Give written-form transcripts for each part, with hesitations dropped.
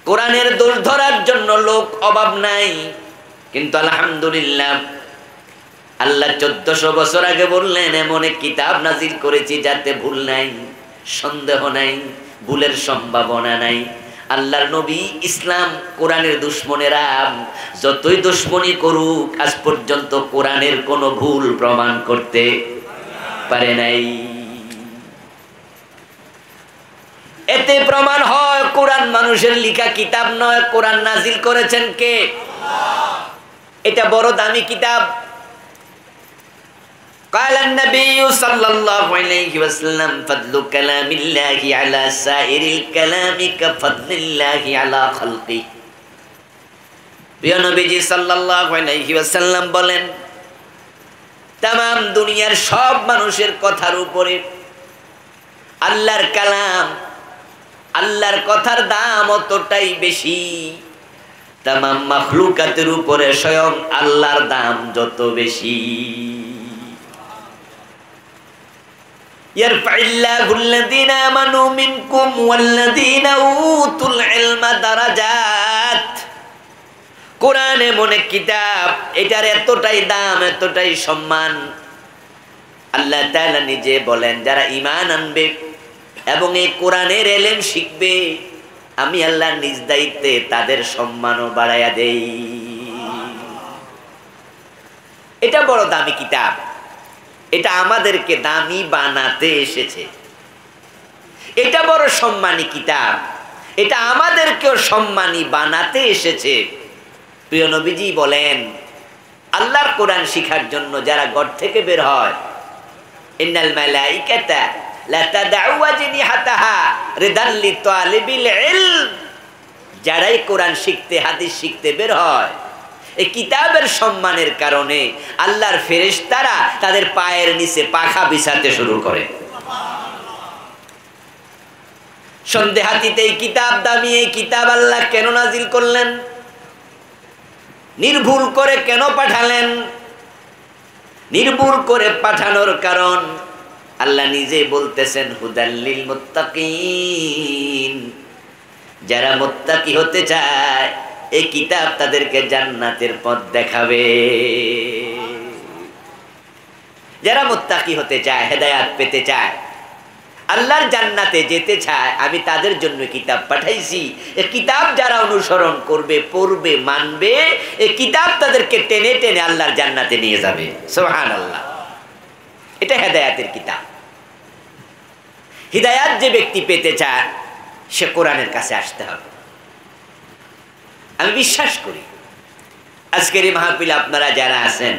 কোরআনের দোষ ধরার জন্য লোক অভাব নাই, কিন্তু আলহামদুলিল্লাহ আল্লাহ 1400 বছর আগে বললেন এমন এক কিতাব নাজিল করেছি যাতে ভুল নাই, সন্দেহ নাই, ভুলের সম্ভাবনা নাই। আল্লাহর নবী ইসলাম কোরআনের দুশমনেরা যতই দুশমনি করুক আজ পর্যন্ত কোরআনের কোনো ভুল প্রমাণ করতে পারে নাই। এতে প্রমাণ হয় কোরআন মানুষের লেখা কিতাব নয়, কোরআন নাজিল করেছেন কে? এটা বড় দামি কিতাব। قال النبي صلى الله عليه وسلم فضل كلام الله على سائر الكلام كفضل الله على خلقه। প্রিয় নবীজি সাল্লাল্লাহু আলাইহি ওয়াসাল্লাম বলেন तमाम দুনিয়ার সব মানুষের কথার উপরে আল্লাহর কালাম, আল্লাহর কথার দাম অতটাই বেশি, तमाम মাখলুকাতের উপরে স্বয়ং আল্লাহর দাম যত বেশি। ইয়ারফাইল্লাহু আল্লাযীনা আমানু মিনকুম ওয়াল্লাযীনা উতুল ইলমা দারাজাত। কোরআন এমন এক কিতাব, এটার এতটাই দাম, এতটাই সম্মান। আল্লাহ তাআলা নিজে বলেন যারা ঈমান আনবে এবং এই কোরআনের ইলম শিখবে আমি আল্লাহ নিজ দায়িত্বে তাদের সম্মানও বাড়ায়া দেই। এটা বড় দামি কিতাব, এটা আমাদেরকে দামি বানাতে এসেছে। এটা বড় সম্মানী কিতাব, এটা আমাদেরকেও সম্মানী বানাতে এসেছে। প্রিয় নবীজি বলেন আল্লাহর কোরআন শিখার জন্য যারা ঘর থেকে বের হয় ইন্নাল মালাইকাতা লা তাদউ আজনিহাতাহা রিদাল লিতালিবিল ইলম, যারাই কোরআন শিখতে হাদিস শিখতে বের হয় এই কিতাবের সম্মানের কারণে আল্লাহর ফেরেশতারা তাদের পায়ের নিচে পাখা বিছাতে শুরু করে। সন্দেহাতীত এই কিতাব দামি, এই কিতাব আল্লাহ কেন নাজিল করলেন, নির্ভুল করে কেন পাঠালেন? নির্ভুল করে পাঠানোর কারণ আল্লাহ নিজে বলতেছেন হুদাল্লিল মুত্তাকিন, যারা মুত্তাকি হতে চায় এই কিতাব তাদেরকে জান্নাতের পথ দেখাবে। যারা মুত্তাকি হতে চায়, হেদায়েত পেতে চায়, আল্লাহর জান্নাতে যেতে চায়, আমি তাদের জন্য কিতাব পাঠাইছি। এই কিতাব যারা অনুসরণ করবে, পড়বে, মানবে, এই কিতাব তাদেরকে টেনে টেনে আল্লাহর জান্নাতে নিয়ে যাবে। সুবহানাল্লাহ, এটা হেদায়েতের কিতাব। হিদায়াত যে ব্যক্তি পেতে চায় সে কোরআনের কাছে আসতে হবে। আমি বিশ্বাস করি আজকের এই মাহফিলে আপনারা যারা আছেন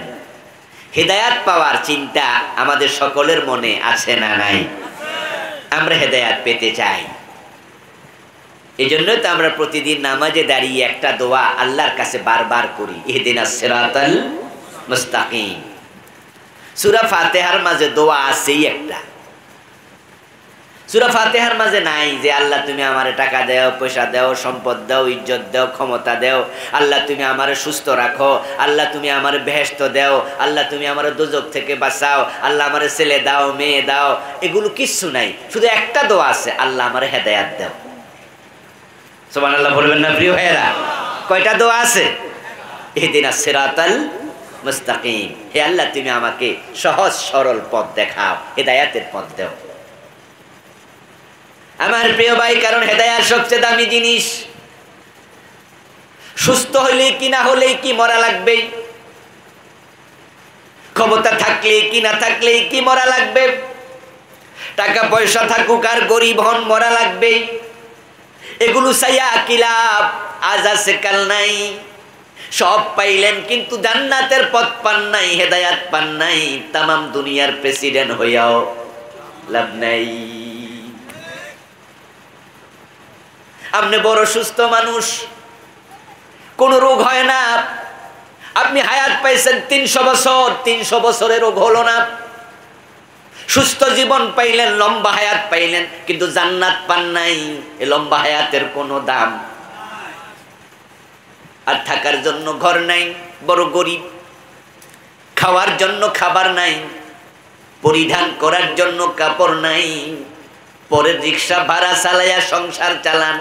হিদায়াত পাওয়ার চিন্তা আমাদের সকলের মনে আছে না নাই? আমরা হেদায়াত পেতে চাই। এই জন্যই তো আমরা প্রতিদিন নামাজে দাঁড়িয়ে একটা দোয়া আল্লাহর কাছে বারবার করি, ইহদিনাস সিরাতাল মুস্তাকিম। সূরা ফাতিহার মাঝে দোয়া আছেই একটা। সূরা ফাতিহার মাঝে নাই যে আল্লাহ তুমি আমারে টাকা দাও, পয়সা দাও, সম্পদ দাও, ইজ্জত দাও, ক্ষমতা দাও, আল্লাহ তুমি আমারে সুস্থ রাখো, আল্লাহ তুমি আমারে বেহেশত দাও, আল্লাহ তুমি আমারে দোজখ থেকে বাঁচাও, আল্লাহ আমারে ছেলে দাও, মেয়ে দাও, এগুলো কিচ্ছু নাই। শুধু একটা দোয়া আছে, আল্লাহ আমারে হেদায়েত দাও। সুবহানাল্লাহ বলবেন না প্রিয় ভাইয়েরা? কয়টা দোয়া আছে? ইহদিনাস সিরাতাল মুস্তাকিম, হে আল্লাহ তুমি আমাকে সহজ সরল পথ দেখাও, হেদায়েতের পথ দাও। আমার প্রিয় ভাই, কারণ হেদায়েত সবচেয়ে দামি জিনিস। সুস্থ হইলে কি না হলেই কি মরা লাগবে, ক্ষমতা থাকলে কি না থাকলে কি মরা লাগবে, টাকা পয়সা থাকুক আর গরিব হন মরা লাগবে। এগুলো চাইয়া কি লাভ? আজ আছে কাল নাই। সব পাইলেন কিন্তু জান্নাতের পথ পান নাই, হেদায়েত পান নাই। তামাম দুনিয়ার প্রেসিডেন্ট হইয়াও লাভ নাই। আপনি বড় সুস্থ মানুষ, কোন রোগ হয় না, আপনি হায়াত পাইছেন 300 বছর, 300 বছরের রোগ হলো না, সুস্থ জীবন পাইলেন, লম্বা হায়াত পাইলেন, কিন্তু জান্নাত পান নাই। এই লম্বা হায়াতের কোনো দাম আর থাকার জন্য ঘর নাই, বড় গরিব, খাওয়ার জন্য খাবার নাই, পরিধান করার জন্য কাপড় নাই, পরে রিক্সা ভাড়া চালাইয়া সংসার চালান,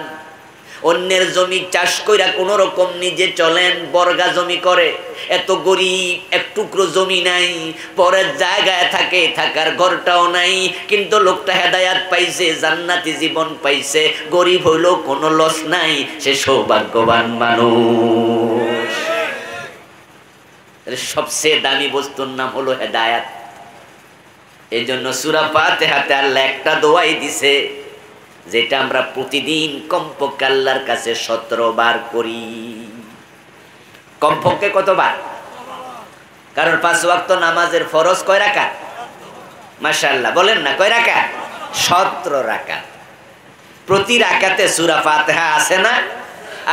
অন্যের জমি চাষ কইরা কোন রকম নিজে চলেন, বর্গা জমি করে, এত গরিব, এক টুকরো জমি নাই, পরের জায়গায় থাকে, থাকার ঘরটাও নাই, কিন্তু লোকটা হেদায়াত পাইছে, জান্নাতি জীবন পাইছে, গরিব হইলেও কোনো লস নাই, সে সৌভাগ্যবান মানুষ। সবচেয়ে দামি বস্তুর নাম হলো হেদায়াত। এই জন্য সূরা ফাতিহাতে আল্লাহ একটা দোয়াই দিছে, যেটা আমরা প্রতিদিন কমপক্ষে আল্লাহর কাছে 17 বার করি। কমপক্ষে কতবার? কারণ 5 ওয়াক্ত নামাজের ফরজ কয় রাকাত? মাশাআল্লাহ, বলেন না কয় রাকাত? 17 রাকাত। প্রতি রাকাতে সূরা ফাতিহা আছে না?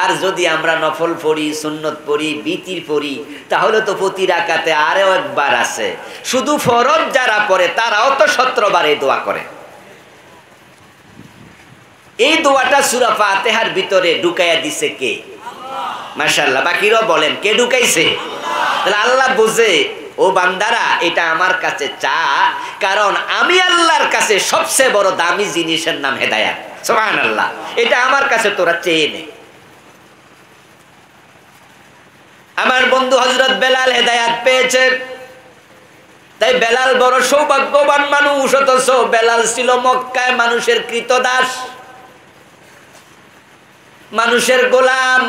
আর যদি আমরা নফল পড়ি, সুন্নত পড়ি, বিতির পড়ি, তাহলে তো প্রতি রাকাতে আরও একবার আছে। শুধু ফরজ যারা পড়ে তারাও তো 17 বার এই দোয়া করে। এই দোয়াটা সূরা ফাতিহার ভিতরে ঢুকাইয়া দিছে কে? মাশাআল্লাহ। বাকিরাও বলেন কে ঢুকাইছে? তাহলে আল্লাহ বুঝে, ও বান্দারা এটা আমার কাছে চা, কারণ আমি আল্লাহর কাছে সবচেয়ে বড় দামি জিনিসের নাম হেদায়াত। সুবহানাল্লাহ। এটা আমার কাছে তোরা চেয়ে নে। আমার বন্ধু হযরত বেলাল হেদায়াত পেয়েছে, তাই বেলাল বড় সৌভাগ্যবান মানুষ। অথচ বেলাল ছিল মক্কায় মানুষের কৃতদাস, মানুষের গোলাম।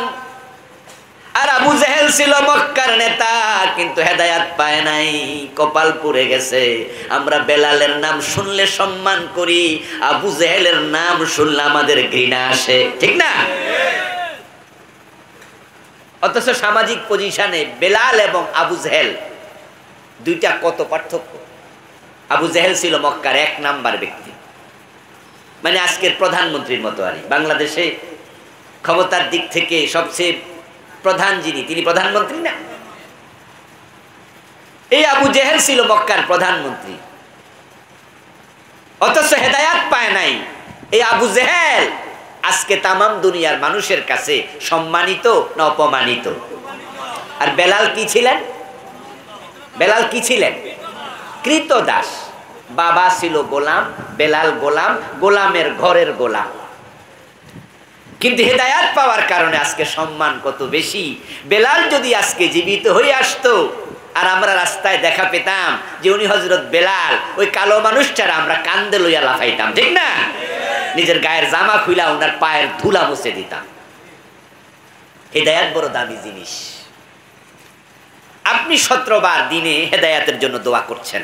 আর আবু জেহেল ছিল মক্কার নেতা, কিন্তু হেদায়াত পায় নাই, কপাল পুড়ে গেছে। আমরা বেলালের নাম শুনলে সম্মান করি, আবু জেহেলের নাম শুনলে আমাদের ঘৃণা আসে, ঠিক না? অথচ সামাজিক পজিশনে বেলাল এবং আবু জেহেল দুইটা কত পার্থক্য। আবু জেহেল ছিল মক্কার 1 নাম্বার ব্যক্তি, মানে আজকের প্রধানমন্ত্রীর মতো। আর বাংলাদেশে ক্ষমতার দিক থেকে সবচেয়ে প্রধান যিনি, তিনি প্রধানমন্ত্রী না? এই আবু জেহেল ছিল মক্কার প্রধানমন্ত্রী, অথচ হেদায়াত পায় নাই। এই আবু জেহেল আজকে তামাম দুনিয়ার মানুষের কাছে সম্মানিত না অপমানিত? আর বেলাল কি ছিলেন? বেলাল কি ছিলেন? কৃতদাস। বাবা ছিল গোলাম, বেলাল গোলাম, গোলামের ঘরের গোলাম। কিন্তু হেদায়াত পাওয়ার কারণে আজকে সম্মান কত বেশি। বেলাল যদি আজকে জীবিত হয়ে আসতো আর আমরা রাস্তায় দেখা পেতাম যে উনি হযরত বেলাল, ওই কালো মানুষটারা আমরা কান্দে লইয়া লাফাইতাম, ঠিক না? নিজের গায়ের জামা খুইলা ওনার পায়ের ধুলা মুছে দিতাম। হেদায়াত বড় দামি জিনিস। আপনি 17 বার দিনে হেদায়াতের জন্য দোয়া করছেন।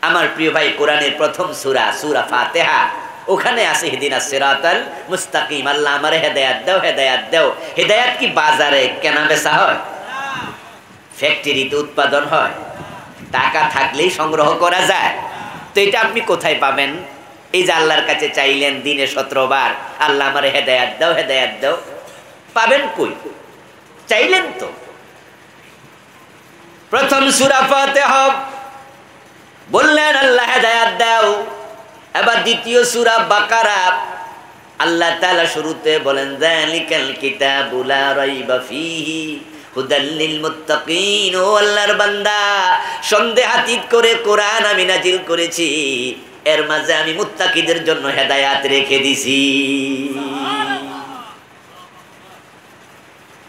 আমার প্রিয় ভাই, কোরআনের প্রথম সূরা, সূরা ফাতিহা, ওখানে আছে ইহদিনাস সিরাতাল মুস্তাকিম। আল্লাহ আমারে হেদায়াত দাও, হেদায়াত দাও। হেদায়াত কি বাজারে কেনা বেচা হয়? ফ্যাক্টরিতে উৎপাদন হয়? টাকা থাকলেই সংগ্রহ করা যায়? তো এটা আপনি কোথায় পাবেন? এই যে আল্লাহর কাছে চাইলেন দিনে 17 বার, আল্লাহ আমারে হেদায়াত দাও, হেদায়াত দাও, পাবেন কই? চাইলেন তো। প্রথম সূরা ফাতিহা বললেন আল্লাহ হেদায়াত দাও। এবার দ্বিতীয় সূরা বাকারা আল্লাহ তাআলা শুরুতে বলেন যালিকাল কিতাবু লা রাইবা ফীহি হুদাল লিল মুত্তাকিন। ও আল্লাহর বান্দা, সন্দেহাতীত করে কোরআন আমি নাজিল করেছি, এর মাঝে আমি মুত্তাকিদের জন্য হেদায়াত রেখে দিছি।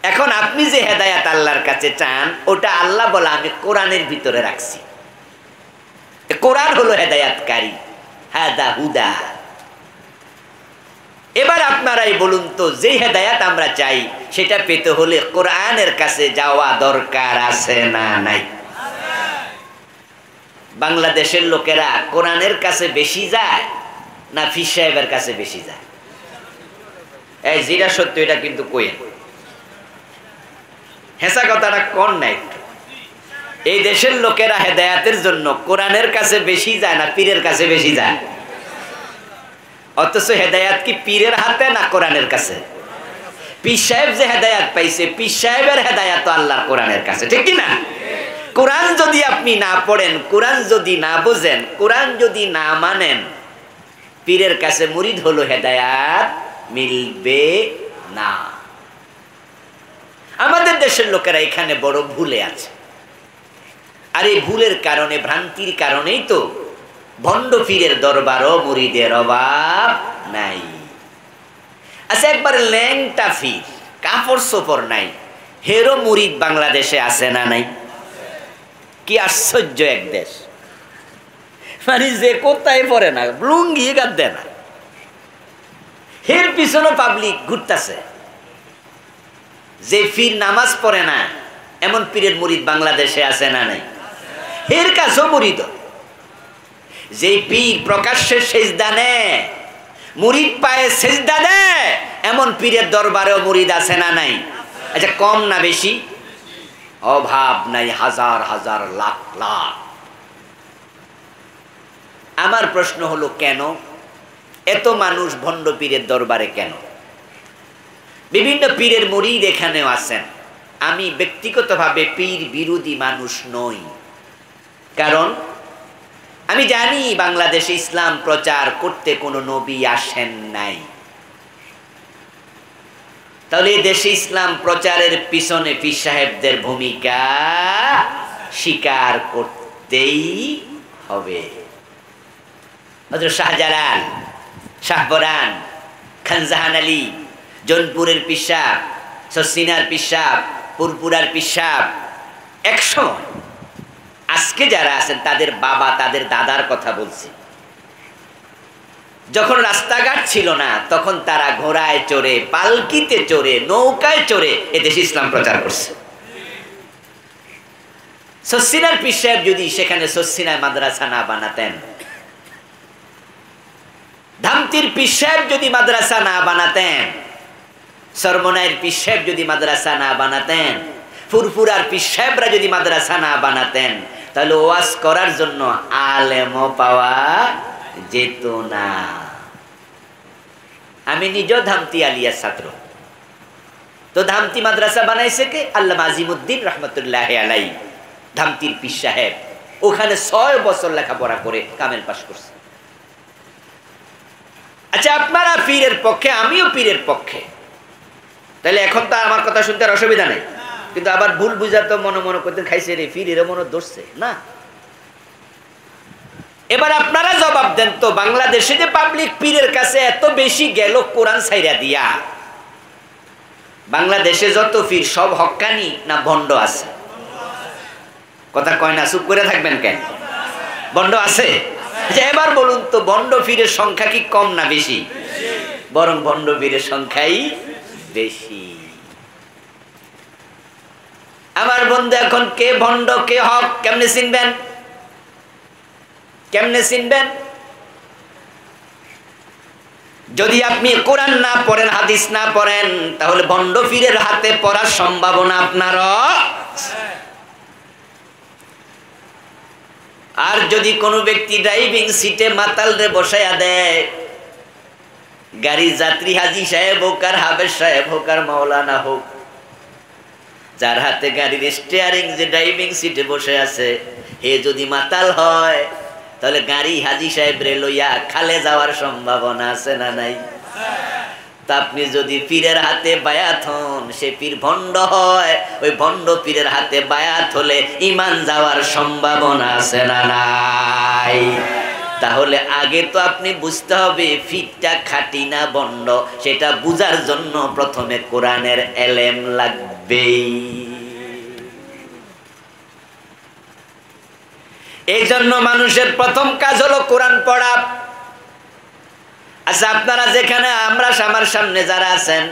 এখন আপনি যে হেদায়াত আল্লাহর কাছে চান, ওটা আল্লাহ বলা আমি কোরআনের ভিতরে রাখছি। কোরআন হলো হেদায়াতকারী, হাদা হুদা। এবার আপনারাই বলুন তো, যে হেদায়াত আমরা চাই সেটা পেতে হলে কোরআনের কাছে যাওয়া দরকার আছে না নাই? বাংলাদেশের লোকেরা কোরআনের কাছে বেশি যায় না ফির সাহেবের কাছে বেশি যায়? এই যেটা সত্য এটা কিন্তু কইেন, হেসা কথাটা কোন নাই। এই দেশের লোকেরা হেদায়াতের জন্য কোরআনের কাছে বেশি যায় না পীরের কাছে বেশি যায়? অথচ হেদায়াত কি পীরের হাতে না কোরআনের কাছে? পীর সাহেব যে হেদায়াত পাইছে, পীর সাহেবের হেদায়াত আল্লাহর কোরআনের কাছে, ঠিক কি না? কোরআন যদি আপনি না পড়েন, কোরআন যদি না বোঝেন, কোরআন যদি না মানেন, পীরের কাছে মুরিদ হলো হেদায়াত মিলবে না। আমাদের দেশের লোকেরা এখানে বড় ভুলে আছে। আর এই ভুলের কারণে, ভ্রান্তির কারণেই তো ভণ্ড পীরের দরবারও মুরিদের অভাব নাই। আচ্ছা, একবার ল্যাংটা ফির, কাপড় চোপড় নাই, হেরো মুরিদ বাংলাদেশে আছে না নাই? কি আশ্চর্য এক দেশ! মানে যে কোথায় পড়ে না, লুঙ্গি গাদ দেয় না, হের পিছনে পাবলিক ঘুরতেছে। যে পীর নামাজ পড়ে না, এমন পীরের মুরিদ বাংলাদেশে আছে না নাই? হের কাছেও মুরিদ। যে পীর প্রকাশ্যে সেজদা নেয়, মুরিদ পায়ে সেজদা দেয়, এমন পীরের দরবারেও মুরিদ আছে না নাই? আচ্ছা, কম না বেশি? অভাব নাই, হাজার হাজার লাখ লাখ। আমার প্রশ্ন হলো, কেন এত মানুষ ভণ্ড পীরের দরবারে? কেন? বিভিন্ন পীরের মুরিদ এখানেও আছেন। আমি ব্যক্তিগতভাবে পীর বিরোধী মানুষ নই, কারণ আমি জানি বাংলাদেশে ইসলাম প্রচার করতে কোনো নবী আসেন নাই। তাহলে এই দেশে ইসলাম প্রচারের পিছনে পীর সাহেবদের ভূমিকা স্বীকার করতেই হবে। হযরত শাহজালাল, শাহপরান, খানজাহান আলী, জৌনপুরের পীর সাহেব, সসিনার পীর সাহেব, পুরপুরার পীর সাহেব, একসময়, আজকে যারা আছেন তাদের বাবা, তাদের দাদার কথা বলছি, যখন রাস্তাঘাট ছিল না, তখন তারা ঘোড়ায় চড়ে, পালকিতে চড়ে, নৌকায় চড়ে এদেশে ইসলাম প্রচার করছে। সসিনার পীর সাহেব যদি সেখানে সসিনায় মাদ্রাসা না বানাতেন, ধামতির পীর সাহেব যদি মাদ্রাসা না বানাতেন, সরমনাইয়ের পীর সাহেব যদি মাদ্রাসা না বানাতেন, ফুরফুরার পীর সাহেবরা যদি মাদ্রাসা না বানাতেন, তাহলে ওয়াজ করার জন্য আলেমও পাওয়া যেত না। আমি নিজেও ধামতি আলিয়ার ছাত্র। তো ধামতি মাদ্রাসা বানাইছে কে? আল্লামা আজিমউদ্দিন রহমতুল্লাহ আলাই, ধামতির পীর সাহেব। ওখানে 6 বছর লেখাপড়া করে কামেল পাশ করছে। আচ্ছা, আপনারা পীরের পক্ষে, আমিও পীরের পক্ষে, তাহলে এখন তো আমার কথা শুনতে আর অসুবিধা নেই। কিন্তু আবার ভুল বুঝা তো মনে মনে করতেন খাইছে রে, পীর এর মনে ধরছে না। এবার আপনারা জবাব দেন তো, বাংলাদেশে যে পাবলিক পীরের কাছে এত বেশি গেল কোরআন ছাইরা দিয়া, বাংলাদেশে যত পীর সব হক্কানি না ভণ্ড আছে? কথা কয় না, চুপ করে থাকবেন কেন? ভণ্ড আছে। আচ্ছা, এবার বলুন তো, ভণ্ড পীরের সংখ্যা কি কম না বেশি? বরং ভণ্ড পীরের সংখ্যাই বেশি। আমার বন্ধু, এখন কে ভণ্ড কে হক কেমনে চিনবেন? কেমনে চিনবেন? যদি আপনি কোরআন না পড়েন, হাদিস না পড়েন, তাহলে ভণ্ড পীরের হাতে পড়ার সম্ভাবনা আপনারও। আর যদি কোনো ব্যক্তি ড্রাইভিং সিটে মাতালরে বসাইয়া দেয়, গাড়ির যাত্রী হাজি সাহেব হোক আর হাফেজ সাহেব হোক আর মাওলানা হোক, যার হাতে গাড়ির স্টিয়ারিং, যে ড্রাইভিং সিটে বসে আছে, হে যদি মাতাল হয়, তাহলে গাড়ি হাজি সাহেব রে লইয়া খালে যাওয়ার সম্ভাবনা আছে না নাই? তা আপনি যদি পীরের হাতে বায়াত হন, সে পীর ভণ্ড হয়, ওই ভণ্ড পীরের হাতে বায়াত হলে ঈমান যাওয়ার সম্ভাবনা আছে না নাই? তাহলে আগে তো আপনি বুঝতে হবে পীরটা খাঁটি না ভণ্ড, সেটা বুঝার জন্য প্রথমে কোরআনের এলেম লাগবে। এই জন্য মানুষের প্রথম কাজ হলো কোরআন পড়া। আচ্ছা, আপনারা যেখানে, আমরা আমার সামনে যারা আছেন,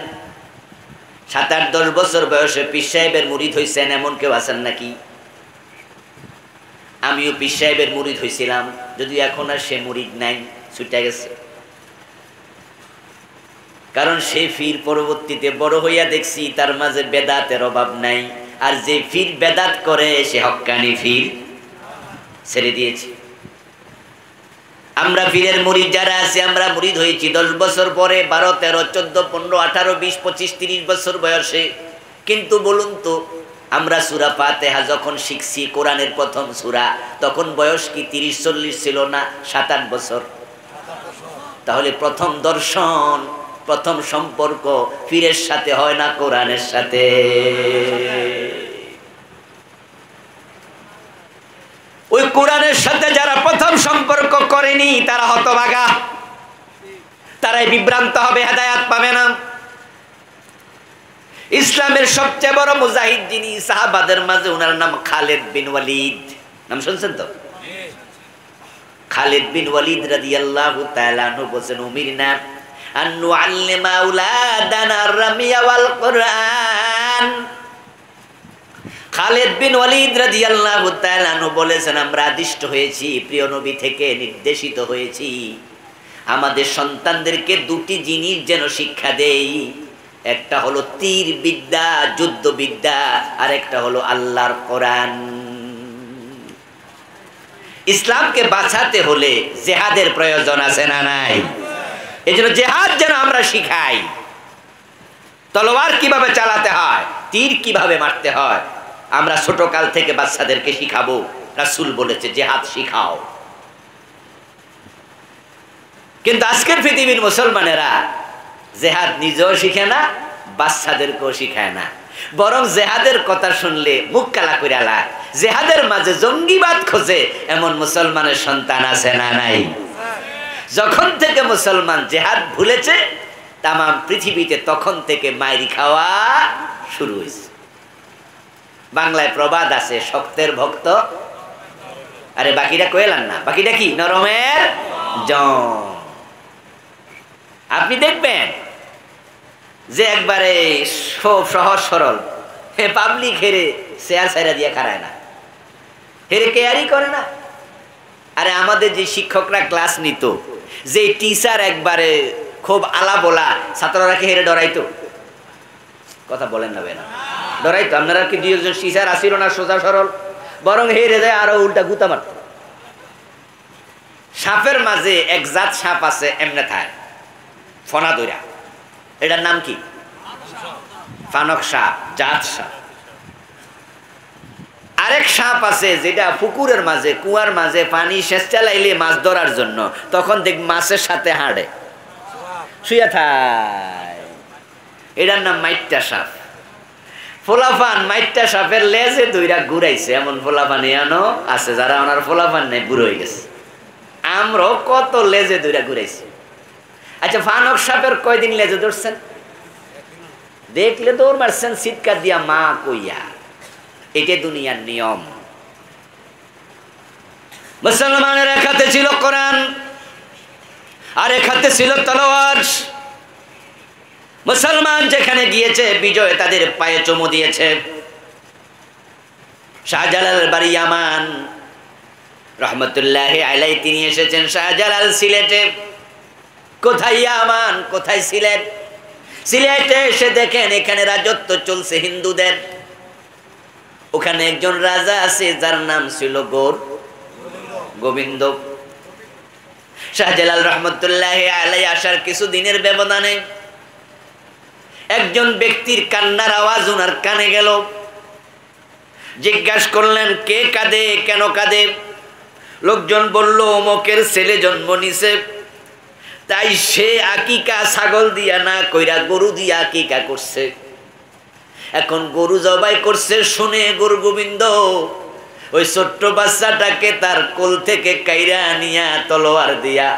7-8-10 বছর বয়সে পীর সাহেবের মুরিদ হইছেন, এমন কেউ আছেন নাকি? আমিও পীর সাহেবের মুরিদ হইছিলাম, যদিও এখন আর সে মুরিদ নাই, ছুটে গেছে। কারণ সে পীর পরবর্তীতে বড় হইয়া দেখছি তার মাঝে বেদাতের অভাব নাই, আর যে পীর বেদাত করে সে হক্কানি পীর ছেড়ে দিয়েছি। আমরা পীরের মুরিদ যারা আছি, আমরা মুরিদ হয়েছি 10 বছর পরে, 12, 13, 14, 15, 18, 20, 25, 30 বছর বয়সে। কিন্তু বলুন তো, আমরা সূরা ফাতিহা যখন শিখছি, কোরআনের প্রথম সূরা, তখন বয়স কি 30-40 ছিল না? 7-8 বছর। তাহলে প্রথম দর্শন, প্রথম সম্পর্ক পীরের সাথে হয় না কোরআনের সাথে? ওই কোরআনের সাথে যারা প্রথম সম্পর্ক করেনি, তারা হতভাগা, তারাই বিভ্রান্ত হবে, হেদায়েত পাবে না। ইসলামের সবচেয়ে বড় মুজাহিদ যিনি সাহাবাদের মাঝে, ওনার নাম খালিদ বিন ওয়ালিদ। নাম শুনছেন তো? খালিদ বিন ওয়ালিদ রাদিয়াল্লাহু তাআলা আনহু বলেন, উমিরনা আন নুআল্লিমা আওলাদানা আর-রামিয়া ওয়াল কুরআন। খালিদ বিন ওয়ালিদ রাদিয়াল্লাহু তাআলা আনহু বলেছেন, আমরা আদিষ্ট হয়েছি, প্রিয় নবী থেকে নির্দেশিত হয়েছি, আমাদের সন্তানদেরকে দুটি জিনিস যেন শিক্ষা দেই। একটা হলো তীর বিদ্যা, যুদ্ধ বিদ্যা, আর একটা হলো আল্লাহর কোরআন। ইসলামকে বাঁচাতে হলে জিহাদের প্রয়োজন আছে না নাই? এজন্য জিহাদ যেন আমরা শিখাই। তলোয়ার কিভাবে চালাতে হয়, তীর কিভাবে মারতে হয়, আমরা ছোটকাল থেকে বাচ্চাদেরকে শিখাবো। রাসূল বলেছে জিহাদ শিখাও। কিন্তু আজকের পৃথিবীর মুসলমানেরা জিহাদ নিজেও শিখে না, বাচ্চাদেরকেও শিখায় না, বরং জিহাদের কথা শুনলে মুখ কালা করে আলায়। জিহাদের মাঝে জঙ্গিবাদ খোঁজে এমন মুসলমানের সন্তান আছে না নাই? যখন থেকে মুসলমান জিহাদ ভুলেছে তাম পৃথিবীতে, তখন থেকে মাইরি খাওয়া শুরু হয়েছে। বাংলায় প্রবাদ আছে, শক্তের ভক্ত, আরে বাকিটা কইলাম না, বাকিটা কি? নরমের জম। আপনি দেখবেন যে একবারে সহজ সরল পাবলিক হেরে শেয়ার সাইরা দিয়ে খারায় না, হেরে কেয়ারই করে না। আরে আমাদের যে শিক্ষকরা ক্লাস নিত, যে টিচার একবারে খুব আলা বলা, ছাত্ররা কি হেরে ডরাইতো? কথা বলেন না বেনা, ডরাইতো? আপনারা কি দুইজন টিচার আসিল না সোজা সরল? বরং হেরে যায় আরো উল্টা গুতা মারত। সাপের মাঝে এক জাত সাপ আছে, এমনে থায় ফনা দইরা, এটার নাম কি? ফানক সাপ, জাত সাপ। আরেক সাপ আছে যেটা পুকুরের মাঝে, কুয়ার মাঝে পানি সেচ চালাইলে মাছ ধরার জন্য, তখন দেখ মাছের সাথে হাঁড়ে শুয়ে থায়, এটার নাম মাইট্টা সাপ। ফোলাফান মাইট্টা সাপের লেজে দইরা ঘুরাইছে, এমন ফোলাফান এনো আছে যারা ওনার ফোলাফান নেই, বুড়ো হয়ে গেছে। আমরাও কত লেজে দইরা ঘুরাইছি। আচ্ছা, ফানক সাপের কয়দিন লেজে ধরছেন? দেখলে দৌড় মারছেন চিৎকার দিয়া মা কইয়া। এটা দুনিয়ার নিয়ম। মুসলমানের এক হাতে ছিল কোরআন, আর এক হাতে ছিল তলোয়ার। মুসলমান যেখানে গিয়েছে বিজয় তাদের পায়ে চুমু দিয়েছে। শাহজালাল বাড়ি ইয়ামান রহমতুল্লাহি আলাইহি তিনি এসেছেন শাহজালাল সিলেটে। কোথায় ইয়ামান, কোথায় সিলেট? সিলেটে এসে দেখেন এখানে রাজত্ব চলছে হিন্দুদের। ওখানে একজন রাজা আছে যার নাম ছিল গোবিন্দ। শাহজালাল রহমতুল্লাহি আলাইহি আসার কিছু দিনের ব্যবধানে একজন ব্যক্তির কান্নার আওয়াজ ওনার কানে গেল। জিজ্ঞাসা করলেন, কে কাঁদে, কেন কাঁদে? লোকজন বলল, অমুকের ছেলে জন্ম নিছে, তাই সে আকিকা ছাগল দিয়া না কইরা গরু দিয়া আকিকা করছে। এখন গরু জবাই করছে শুনে গুরু গোবিন্দ ওই ছোট্ট বাচ্চাটাকে তার কোল থেকে কাইরা নিয়া তলোয়ার দিয়া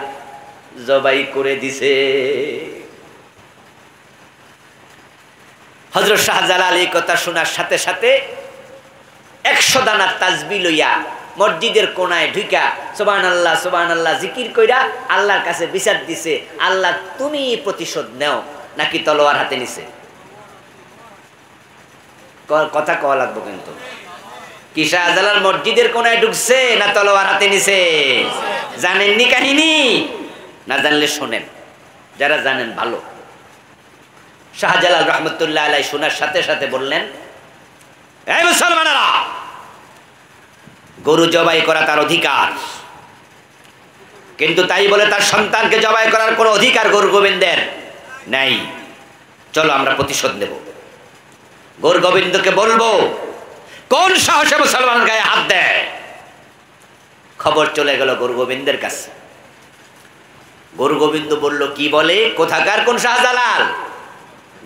জবাই করে দিছে। হযরত শাহজালাল এই কথা শোনার সাথে সাথে 100 দানা তাসবিহ লইয়া মসজিদের কোনায় ঢুকা সুবহানাল্লাহ সুবহানাল্লাহ জিকির কইরা আল্লাহর কাছে বিচার দিছে, আল্লাহ তুমি প্রতিশোধ নাও নাকি তলোয়ার হাতে নিছে? কথা কওয়া লাগবে কিন্তু। কি শাহজালাল মসজিদের কোনায় ঢুকছে না তলোয়ার হাতে নিছে? জানেননি কাহিনী? না জানলে শোনেন, যারা জানেন ভালো। শাহজালাল রহমতুল্লাহ আলাইহি শোনার সাথে সাথে বললেন, এই মুসলমানেরা, গরু জবাই করা তার অধিকার, কিন্তু তাই বলে তার সন্তানকে জবাই করার কোনো অধিকার গরু গোবিন্দের নাই। চলো আমরা প্রতিশোধ নেব। গরু গোবিন্দকে বলবো কোন সাহসে মুসলমানের গায়ে হাত দেয়। খবর চলে গেল গরু গোবিন্দের কাছে। গরু গোবিন্দ বলল, কি বলে? কোথাকার কোন শাহজালাল?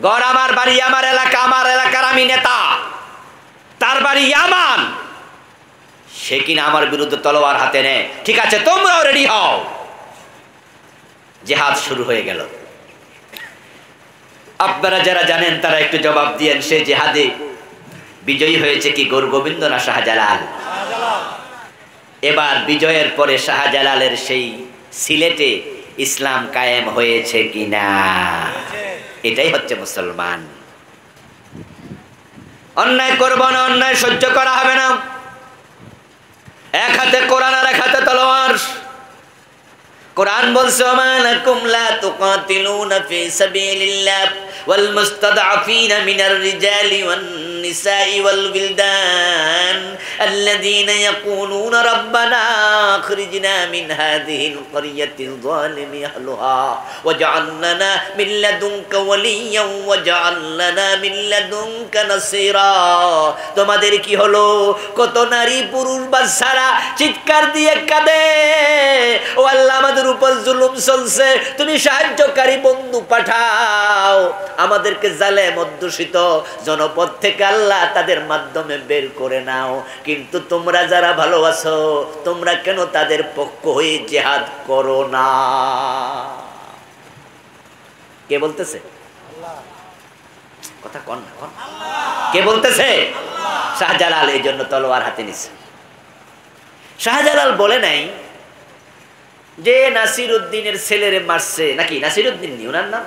গড় আমার বাড়ি, আমার এলাকা, আমার এলাকার আমি নেতা, তার বাড়ি ইয়ামান, সে কিনা আমার বিরুদ্ধে তলোয়ার হাতে নেয়। ঠিক আছে, তোমরাও রেডি হও। জিহাদ শুরু হয়ে গেল। আপনারা যারা জানেন তারা একটু জবাব দিয়েন, সে জিহাদে বিজয়ী হয়েছে কি গৌর গোবিন্দ না শাহজালাল? এবার বিজয়ের পরে শাহজালালের সেই সিলেটে ইসলাম কায়েম হয়েছে কিনা? এটাই হচ্ছে মুসলমান। অন্যায় করব না, অন্যায় সহ্য করা হবে না। এক হাতে কোরআন আর এক হাতে তলোয়ার। কোরআন বলছে ওমা লাকুম লা তুকাতিলুনা ফি সাবিলিল্লাহ ওয়াল মুস্তাদআফিনা মিনার রিজালি ওয়ান নিসাই ওয়াল বিলদান আল্লাযীনা ইয়াকুলুনা রাব্বানা আখরিজনা মিন হাযিহিল ক্বরিয়াতিল যালিমি আহলুহা ওয়াজআল লানা মিন লাদুনকা ওয়ালিয়্যান ওয়াজআল লানা মিন লাদুনকা নাসীরা। তোমাদের কি হলো? কত নারী পুরুষ বাচ্চারা চিৎকার দিয়ে কাঁদে, ও আল্লাহ আমাদের উপর জুলুম চলছে, তুমি সাহায্যকারী বন্ধু পাঠাও, আমাদেরকে জালেম অধ্যুষিত জনপদ থেকে আল্লাহ তাদের মাধ্যমে বের করে নাও। কিন্তু তোমরা যারা ভালো আছো, তোমরা কেন তাদের পক্ষ হয়ে জিহাদ করো না? কে বলতেছে? কথা কন না, কন। কে বলতেছে? শাহজালাল এই জন্য তলোয়ার হাতে নিছে। শাহজালাল বলে নাই যে নাসির উদ্দিনের ছেলেরে মারছে, নাকি নাসির উদ্দিন নি ওনার নাম,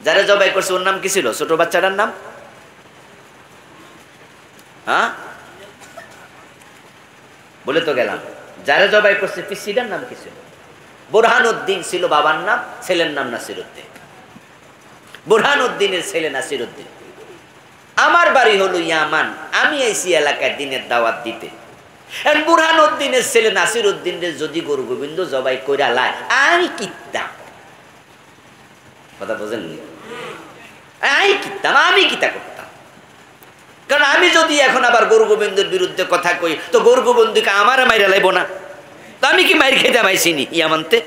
যারা জবাই করছে ওর নাম কি ছিল? ছোট বাচ্চাটার নাম হ্যাঁ বলে তো গেলাম। যারা জবাই করছে পিসিটার নাম কি ছিল? বুরহান উদ্দিন ছিল বাবার নাম, ছেলের নাম নাসির উদ্দিন। বুরহান উদ্দিনের ছেলে নাসির উদ্দিন। আমার বাড়ি হলো ইয়ামান, আমি আইসি এলাকায় দিনের দাওয়াত দিতে। বুরহান উদ্দিনের ছেলে নাসির উদ্দিনের যদি গরু গোবিন্দ জবাই কইরা লাই, আমি কিতাম, কথা বোঝেননি? আমি কিতাম, আমি কিতা করতাম। কারণ আমি যদি এখন আবার গরু গোবিন্দের বিরুদ্ধে কথা কই, তো গরু গোবিন্দকে আমার মাইরা লাইব না? তো আমি কি মাইর খেতে মাইছিনি ইয়ামানতে?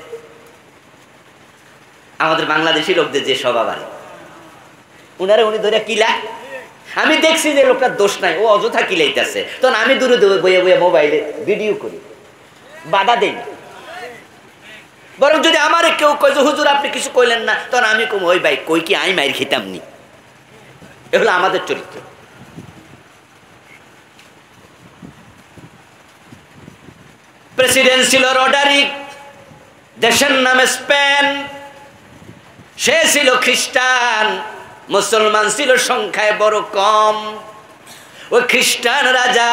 আমাদের বাংলাদেশি লোকদের যে স্বভাব আর উনারা উনি ধরে কিলা, আমি দেখছি যে লোকটার দোষ নাই, ও অযথা কিলাইতেছে, তখন আমি দূরে দূরে বইয়ে বইয়ে মোবাইলে ভিডিও করি, বাধা দেই না। বরং যদি আমার কেউ কয় যে হুজুর আপনি কিছু কইলেন না, তখন আমি কম ওই ভাই কই কি আমি মাইর খেতাম নি। এ হলো আমাদের চরিত্র। প্রেসিডেন্ট ছিল রডারিক, দেশের নামে স্পেন। সে ছিল খ্রিস্টান, মুসলমান ছিল সংখ্যায় বড় কম। ওই খ্রিস্টান রাজা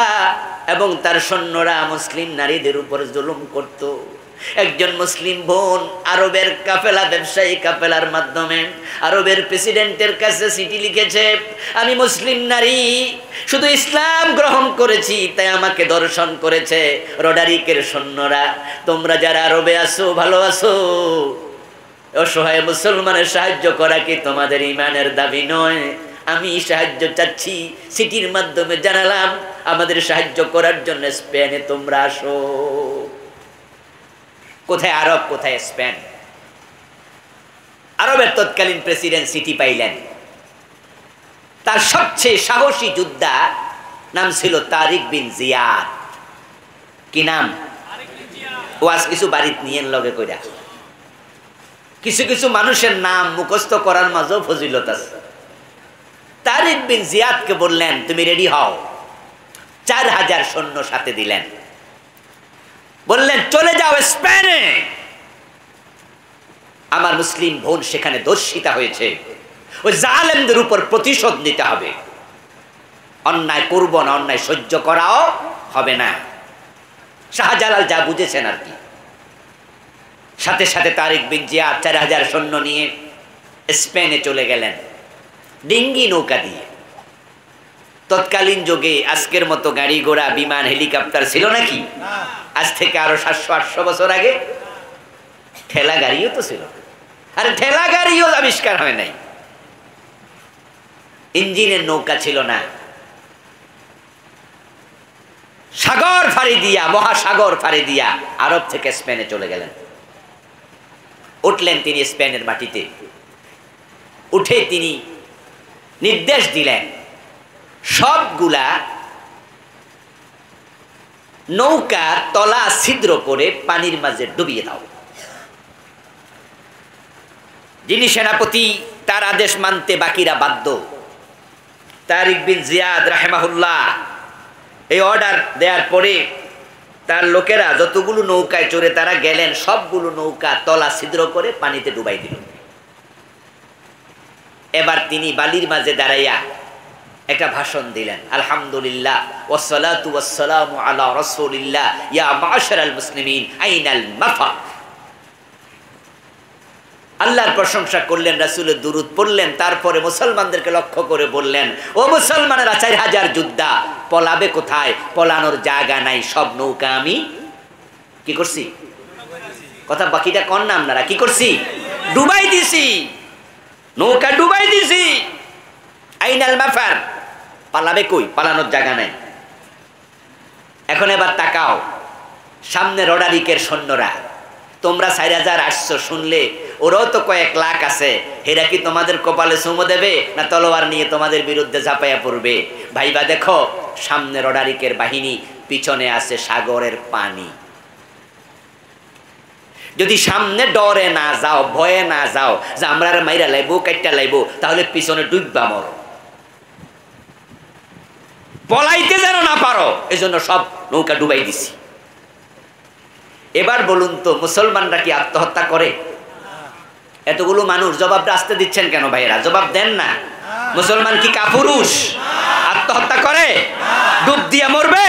এবং তার সৈন্যরা মুসলিম নারীদের উপর জুলুম করত। একজন মুসলিম বোন আরবের কাফেলা, ব্যবসায়ী কাফেলার মাধ্যমে আরবের প্রেসিডেন্টের কাছে চিঠি লিখেছে, আমি মুসলিম নারী, শুধু ইসলাম গ্রহণ করেছি তাই আমাকে দর্শন করেছে রডারিকের সৈন্যরা। তোমরা যারা আরবে আছো, ভালো আছো, অসহায় মুসলমানের সাহায্য করা কি তোমাদের ইমানের দাবি নয়? আমি সাহায্য চাচ্ছি, চিঠির মাধ্যমে জানালাম আমাদের সাহায্য করার জন্য স্পেনে তোমরা আসো। কোথায় আরব, কোথায় স্পেন? আরবের তৎকালীন প্রেসিডেন্ট চিঠি পাইলেন, তার সবচেয়ে সাহসী যোদ্ধা নাম ছিল তারিক বিন জিয়াদ। কি নাম? ও আজ কিছু বাড়িতে নিয়ে লগে কইরা। কিছু কিছু মানুষের নাম মুখস্থ করার মাঝেও ফজিলত আছে। তারিক বিন জিয়াদকে বললেন তুমি রেডি হও। 4000 সৈন্য সাথে দিলেন, বললেন চলে যাও স্পেনে, আমার মুসলিম বোন সেখানে দর্শিতা হয়েছে, ওই জালেমদের উপর প্রতিশোধ নিতে হবে। অন্যায় করব না, অন্যায় সহ্য করাও হবে না। শাহজালাল যা বুঝেছেন আর কি। সাথে সাথে তারিক বিন জিয়াদ 4000 সৈন্য নিয়ে স্পেনে চলে গেলেন ডিঙ্গি নৌকা দিয়ে। তৎকালীন যুগে আজকের মতো গাড়ি ঘোড়া, বিমান, হেলিকপ্টার ছিল নাকি? আজ থেকে আরো 700-800 বছর আগে ঠেলা গাড়িও তো ছিল। আরে ঠেলা গাড়িও আবিষ্কার হয় নাই, ইঞ্জিনের নৌকা ছিল না। সাগর ফাড়ি দিয়া, মহাসাগর ফাড়ি দিয়া আরব থেকে স্পেনে চলে গেলেন। উঠলেন তিনি স্পেনের মাটিতে। উঠে তিনি নির্দেশ দিলেন সবগুলা নৌকা তলা ছিদ্র করে পানির মাঝে ডুবিয়ে দাও। যিনি সেনাপতি তার আদেশ মানতে বাকিরা বাধ্য। তারিক বিন জিয়াদ রাহিমাহুল্লাহ এই অর্ডার দেওয়ার পরে তার লোকেরা যতগুলো নৌকায় চড়ে তারা গেলেন, সবগুলো নৌকা তলা ছিদ্র করে পানিতে ডুবাই দিল। এবার তিনি বালির মাঝে দাঁড়াইয়া একটা ভাষণ দিলেন, আলহামদুলিল্লাহ ওয়াসসালাতু ওয়াসসালামু আলা রাসূলিল্লাহ ইয়া মা'শারাল মুসলিমিন আইনাল মাফার। আল্লাহর প্রশংসা করলেন, রাসূলের দুরূদ পড়লেন, তারপরে মুসলমানদেরকে লক্ষ্য করে বললেন, ও মুসলমানেরা, 4000 যোদ্ধা পলাবে কোথায়? পলানোর জায়গা নাই, সব নৌকা আমি কি করছি? কথা বাকিটা কোন না আপনারা? কি করছি? ডুবাই দিছি, নৌকা ডুবাই দিছি। আইনাল মাফার, পালাবে কই? পালানোর জায়গা নাই। এখন এবার তাকাও, সামনে রডারিকের সৈন্যরা, তোমরা 4000 আসছো শুনলে, ওরাও তো কয়েক লাখ আছে, এরা কি তোমাদের কপালে চুমো দেবে না তলোয়ার নিয়ে তোমাদের বিরুদ্ধে ঝাঁপাইয়া পড়বে? ভাইবা দেখো, সামনে রডারিকের বাহিনী, পিছনে আছে সাগরের পানি। যদি সামনে ডরে না যাও, ভয়ে না যাও যে আমরা মাইরা লাইবো, কাইটা লাইবো, তাহলে পিছনে ডুববা মরো। পলাইতে যেন না পারো, এজন্য সব নৌকা ডুবাই দিছি। এবার বলুন তো, মুসলমানরা কি আত্মহত্যা করে? এতগুলো মানুষ জবাবটা আসতে দিচ্ছেন কেন ভাইয়েরা? জবাব দেন না। মুসলমান কি কাপুরুষ? আত্মহত্যা করে? ডুব দিয়ে মরবে?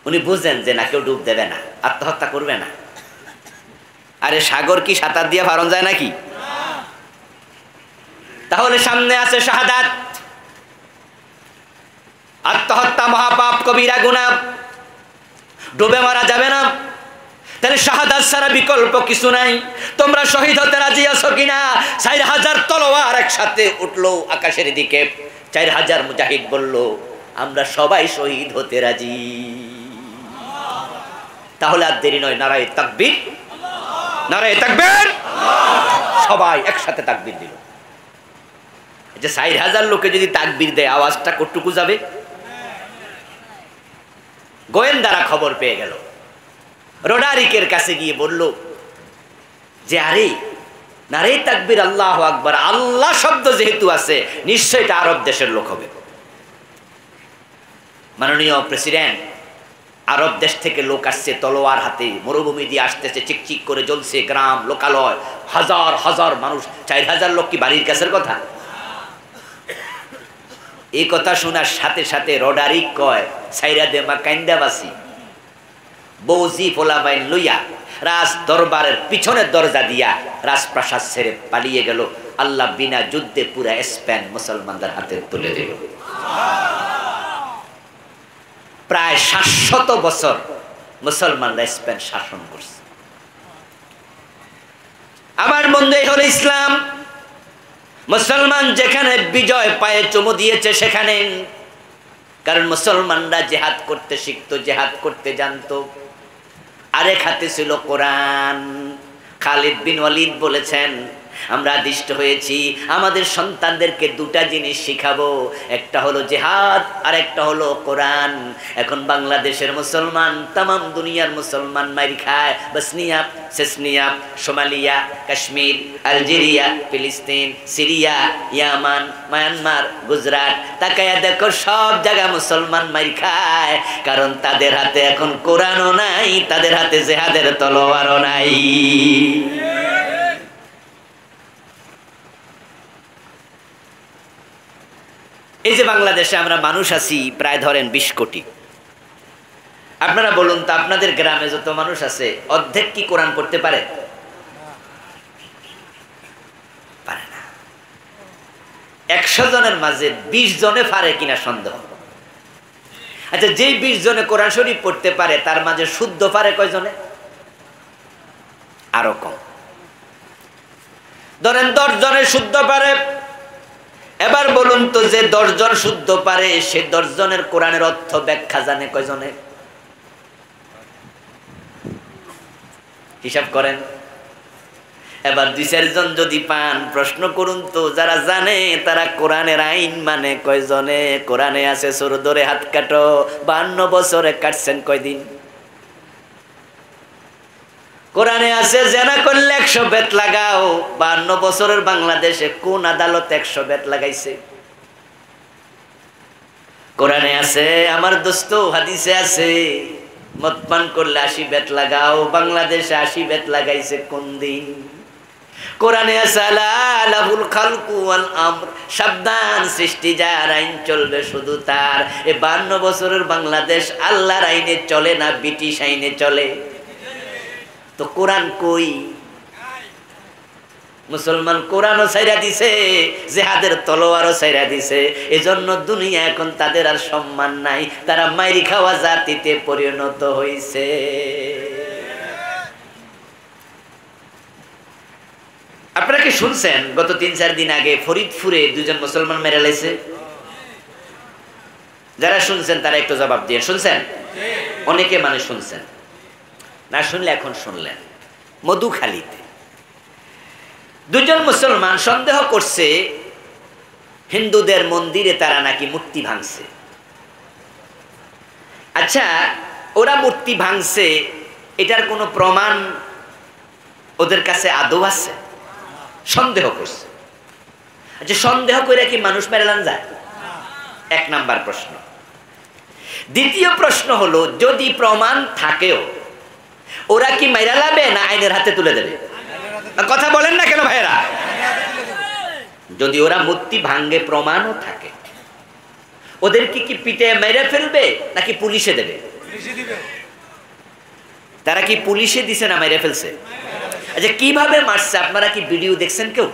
উনি বুঝেন যে না, কেউ ডুব দেবে না, আত্মহত্যা করবে না। আরে সাগর কি সাঁতার দিয়ে পারন যায় নাকি? তাহলে সামনে আছে শাহাদাত। আত্মহত্যা মহাপাপ, কবিরা গুনাহ, ডুবে মারা যাবে না। তাহলে শাহাদাত ছাড়া বিকল্প কিছু নাই। তোমরা শহীদ হতে রাজি আছো কিনা? 4000 তলোয়ার একসাথে উঠলো আকাশের দিকে। 4000 মুজাহিদ বলল, আমরা সবাই শহীদ হতে রাজি। তাহলে আর দেরি নয়, নারায়ে তাকবীর, নারায়ে তাকবীর। সবাই একসাথে তাকবীর দিল। যে 4000 লোকে যদি তাকবীর দেয়, আওয়াজটা কতটুকু যাবে? গোয়েন্দারা খবর পেয়ে গেল, রোডারিকের কাছে গিয়ে বলল যে আরে নারে তাকবীর, আল্লাহু আকবার, আল্লাহ শব্দ যেহেতু আছে, নিশ্চয়ই এটা আরব দেশের লোক হবে। মাননীয় প্রেসিডেন্ট, আরব দেশ থেকে লোক আসছে তলোয়ার হাতে, মরুভূমি দিয়ে আসতেছে, চিকচিক করে জ্বলছে গ্রাম, লোকালয়, হাজার হাজার মানুষ। 4000 লোক কি বাড়ির কাছের কথা? এই কথা শোনার সাথে সাথে রোডারিক কয়, সাইরা দে মা কাইন্দাবাসী, বৌজি ফোলাবাইন লইয়া রাজ দরবারের পিছনের দরজা দিয়া রাজপ্রাসাদ ছেড়ে পালিয়ে গেল। আল্লাহ বিনা যুদ্ধে পুরা স্পেন মুসলমানদের হাতে তুলে দিল। প্রায় 700 বছর মুসলমানরা স্পেন শাসন করছে। আমার বন্ধু, এই হলো ইসলাম। মুসলমান যেখানে বিজয় পায়ে চুমু দিয়েছে সেখানে, কারণ মুসলমানরা জেহাদ করতে শিখতো, জেহাদ করতে জানতো। আরেক হাতে ছিল কোরআন। খালিদ বিন ওয়ালিদ বলেছেন, আমরা আদিষ্ট হয়েছি আমাদের সন্তানদেরকে দুটা জিনিস শিখাবো, একটা হলো জেহাদ আর একটা হলো কোরআন। এখন বাংলাদেশের মুসলমান, তামাম দুনিয়ার মুসলমান মাইর খায়। Bosnia, Chechnya, Somalia, Kashmir, Algeria, ফিলিস্তিন, সিরিয়া, ইয়ামান, মায়ানমার, গুজরাট, তাকায়া দেখো সব জায়গা মুসলমান মাইর খায়। কারণ তাদের হাতে এখন কোরআনও নাই, তাদের হাতে জেহাদের তলোয়ারও নাই। এই যে বাংলাদেশে আমরা মানুষ আছি প্রায় ধরেন 20 কোটি। আপনারা বলুন তো, আপনাদের গ্রামে যত মানুষ আছে অর্ধেক কি কোরআন পড়তে পারে? পারে না। 100 জনের মাঝে 20 জনে পারে কিনা সন্দেহ। আচ্ছা, যেই 20 জনে কোরআন শরীফ পড়তে পারে তার মাঝে শুদ্ধ পারে কয়জনে? আরো কম। ধরেন 10 জনে শুদ্ধ পারে। এবার বলুন তো, যে 10 জন শুদ্ধ পারে সে 10 জনের কোরআনের অর্থ ব্যাখ্যা জানে কয়জনে? হিসাব করেন। এবার 2-4 জন যদি পান, প্রশ্ন করুন তো, যারা জানে তারা কোরআনের আইন মানে কয়জনে? কোরআনে আছে সূরা ধরে হাত কাটো, 52 বছরে কাটছেন কয়দিন? কোরআনে আছে জেনা করলে 100 বেত লাগাও। 52 বছরের বাংলাদেশে কোন আদালত 100 বেত লাগাইছে? কোরআনে আছে আমার দোস্ত, হাদিসে আছে মদ পান করলে 80 বেত লাগাও। বাংলাদেশে 80 বেত লাগাইছে কোন দিন? কোরআনে আছে লাহুল খালকু ওয়াল আমর, সাবধান, সৃষ্টি যার, আইন চলবে শুধু তার। এই 52 বছরের বাংলাদেশ আল্লাহর আইনে চলে না, ব্রিটিশ আইনে চলে? তো কোরআন কই? মুসলমান কোরআনও ছাইরা দিছে, জিহাদের তলোয়ারও ছাইরা দিছে। এজন্য দুনিয়া এখন তাদের আর সম্মান নাই, তারা মাইরি খাওয়া জাতিতে পরিণত হইছে। আপনারা কি শুনছেন গত 3-4 দিন আগে ফরিদপুরে 2 জন মুসলমান মেরে লাইছে? যারা শুনছেন তারা একটু জবাব দিয়ে। শুনছেন? অনেকে মানে শুনছেন, না শুনলে এখন শুনলেন। মধুখালীতে 2 জন মুসলমান সন্দেহ করছে হিন্দুদের মন্দিরে তারা নাকি মূর্তি ভাঙছে। আচ্ছা, ওরা মূর্তি ভাঙছে, এটার কোনো প্রমাণ ওদের কাছে আদৌ আছে? সন্দেহ করছে। আচ্ছা, সন্দেহ করে কি মানুষ মেরালান যায়? 1 নাম্বার প্রশ্ন। দ্বিতীয় প্রশ্ন হলো, যদি প্রমাণ থাকেও ওরা কি মাইরা লাবে না আইনের হাতে তুলে দেবে? কথা বলেন না কেন ভাইরা? যদি ওরা মূর্তি ভাঙ্গে প্রমাণও থাকে, ওদেরকে কি পিটে মেরে ফেলবে নাকি পুলিশে দেবে? তারা কি পুলিশে দিছে না মেরে ফেলছে? আচ্ছা, কিভাবে মারছে আপনারা কি ভিডিও দেখছেন কেউ?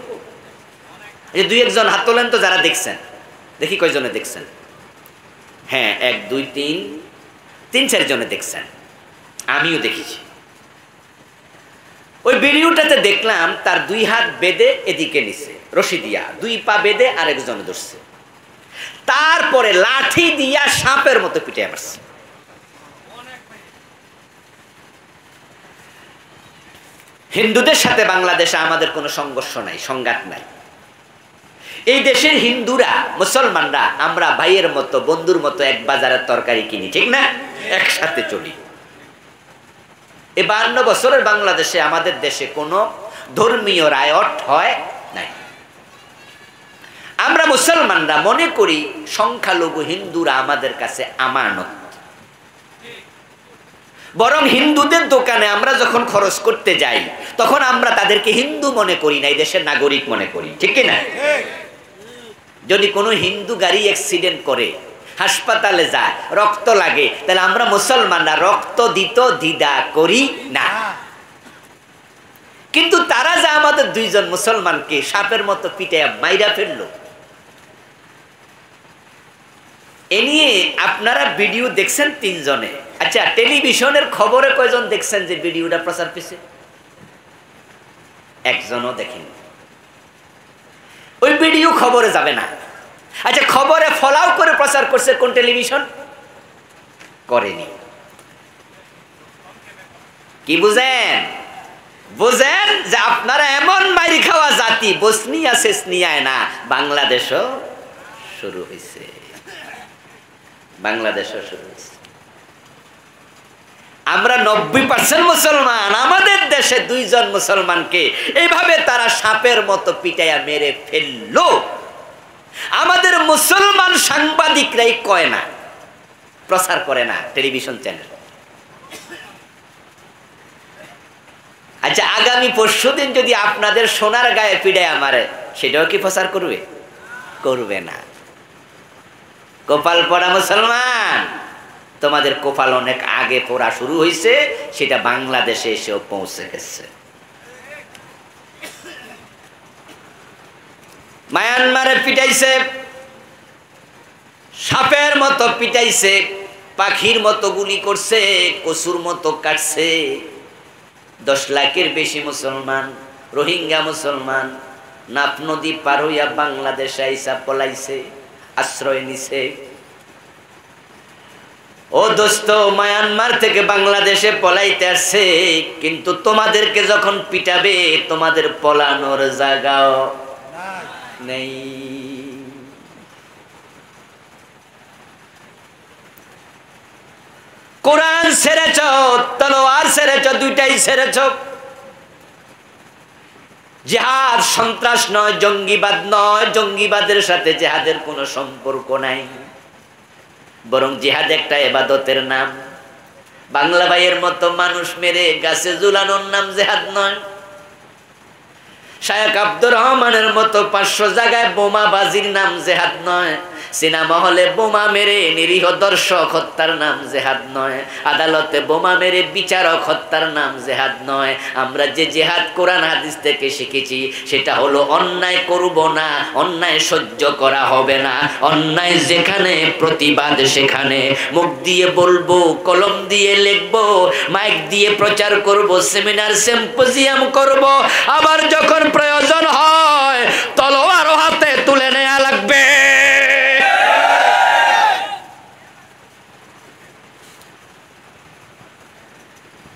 এই 2-1 জন হাত তোলেন তো যারা দেখছেন, দেখি কয়জনে দেখছেন। হ্যাঁ, 1 2 3 3-4 জনে দেখছেন, আমিও দেখেছি। ওই ভিডিওটাতে দেখলাম তার 2 হাত বেঁধে এদিকে নিছে রশি দিয়া, 2 পা বেঁধে আরেকজনে ধরছে, তারপরে লাঠি দিয়া সাপের মতো পিটে মারছে। হিন্দুদের সাথে বাংলাদেশে আমাদের কোনো সংঘর্ষ নাই, সংঘাত নাই। এই দেশের হিন্দুরা মুসলমানরা আমরা ভাইয়ের মতো, বন্ধুর মতো এক বাজারের তরকারি কিনি, ঠিক না? একসাথে চলি। এই 52 বছরের বাংলাদেশে আমাদের দেশে কোনো ধর্মীয় রায়ট হয় নাই। আমরা মুসলমানরা মনে করি সংখ্যালঘু হিন্দুরা আমাদের কাছে আমানত। বরং হিন্দুদের দোকানে আমরা যখন খরচ করতে যাই তখন আমরা তাদেরকে হিন্দু মনে করি না, এই দেশের নাগরিক মনে করি, ঠিক কি না? যদি কোনো হিন্দু গাড়ি অ্যাক্সিডেন্ট করে, হাসপাতালে যায়, রক্ত লাগে, তাহলে আমরা মুসলমানরা রক্ত দিতে দ্বিধা করি না। কিন্তু তারা যা আমাদের 2 জন মুসলমানকে সাপের মতো পিটে মাইরা ফেললো, এ নিয়ে আপনারা ভিডিও দেখছেন 3 জনে। আচ্ছা, টেলিভিশনের খবরে কয়জন দেখছেন যে ভিডিওটা প্রচার পেয়েছে? 1 জনও দেখেন। ওই ভিডিও খবরে যাবে না। আচ্ছা, খবরে ফলাও করে প্রচার করছে কোন টেলিভিশন? করেনি। কি বুঝেন? বুঝেন যে আপনারা এমন মাইরি খাওয়া জাতি, বসনিয়া সেসনিয়ায় না, বাংলাদেশও শুরু হয়েছে। বাংলাদেশও শুরু হয়েছে। আমরা 90% মুসলমান, আমাদের দেশে 2 জন মুসলমানকে এইভাবে তারা সাপের মতো পিটাইয়া মেরে ফেললো। আমাদের মুসলমান সাংবাদিকরাই কয় না, প্রচার করে না টেলিভিশন চ্যানেল। আচ্ছা, আগামী পরশুদিন যদি আপনাদের সোনার গায়ে পিটাইয়া মারে, সেটাও কি প্রচার করবে? করবে না। কপাল পড়া মুসলমান, তোমাদের কপাল অনেক আগে পড়া শুরু হয়েছে, সেটা বাংলাদেশে এসেও পৌঁছে গেছে। মায়ানমারে পিটাইছে, সাপের মতো পিটাইছে, পাখির মতো গুলি করছে, কসুর মতো কাটছে। 10 লাখের বেশি মুসলমান, রোহিঙ্গা মুসলমান নাফ নদী পার হইয়া বাংলাদেশে আইসা পলাইছে, আশ্রয় নিছে। ও দোস্ত, মায়ানমার থেকে বাংলাদেশে পলাইতে আসছে, কিন্তু তোমাদেরকে যখন পিটাবে তোমাদের পলানোর জায়গাও নেই। কোরআন ছেড়েছ, তলোয়ার ছেড়েছ, দুইটাই ছেড়েছ। জিহাদ সন্ত্রাস নয়, জঙ্গিবাদ নয়, জঙ্গিবাদের সাথে জিহাদের কোনো সম্পর্ক নাই, বরং জিহাদ একটা ইবাদতের নাম। বাংলা ভাইয়ের মতো মানুষ মেরে গাছে ঝুলানোর নাম জিহাদ নয়। শায়েখ আব্দুর রহমানের মতো 500 জায়গায় বোমা বাজির নাম জিহাদ নয়। সিনেমা হলে বোমা মেরে নিরীহ দর্শক হত্যার নাম জিহাদ নয়। আদালতে বোমা মেরে বিচারক হত্যার নাম জিহাদ নয়। আমরা যে জিহাদ কোরআন হাদিস থেকে শিখেছি সেটা হলো অন্যায় করব না, অন্যায় সহ্য করা হবে না, অন্যায় যেখানে প্রতিবাদ সেখানে, মুখ দিয়ে বলবো, কলম দিয়ে লিখবো, মাইক দিয়ে প্রচার করব, সেমিনার সিম্পোজিয়াম করব, আবার যখন প্রয়োজন হয় তলোয়ার হাতে তুলে নেওয়া লাগবে।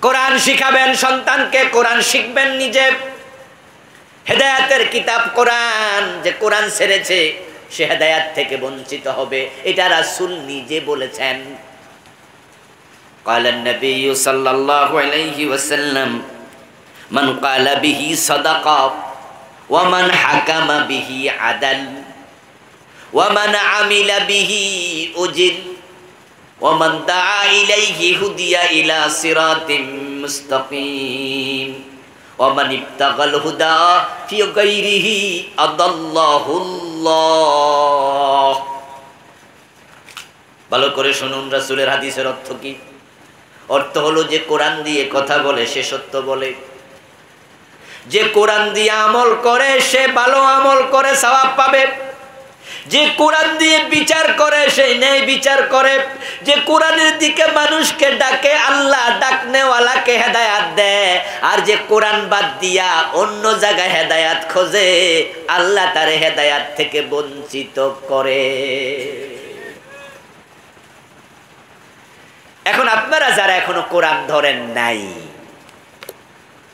কোরআন শিখাবেন সন্তানকে, কোরআন শিখবেন নিজে। হেদায়েতের কিতাব কোরআন, যে কোরআন ছেড়েছে সে হেদায়েত থেকে বঞ্চিত হবে, এটা রাসূল নিজে বলেছেন। قال النبي صلى الله عليه وسلم من قال به صدقة ومن حكم به عدل ومن عمل به أجر ومن دعا إليه هدي إلى صراط مستقيم ومن ابتغى الهدى في غيره أضله الله। ভালো করে শুনুন রাসূলের হাদিসের অর্থ কি। অর্থ হলো যে কোরআন দিয়ে কথা বলে সে সত্য বলে, যে কোরআন দিয়ে আমল করে সে ভালো আমল করে সওয়াব পাবে, যে কোরআন দিয়ে বিচার করে সে ন্যায় বিচার করে, যে কোরআনের দিকে মানুষকে ডাকে আল্লাহ ডাকনেওয়ালাকে হেদায়াত দেয়, আর যে কোরআন বাদ দিয়া অন্য জায়গায় হেদায়াত খোঁজে আল্লাহ তারে হেদায়াত থেকে বঞ্চিত করে। এখন আপনারা যারা এখনো কোরআন ধরেন নাই,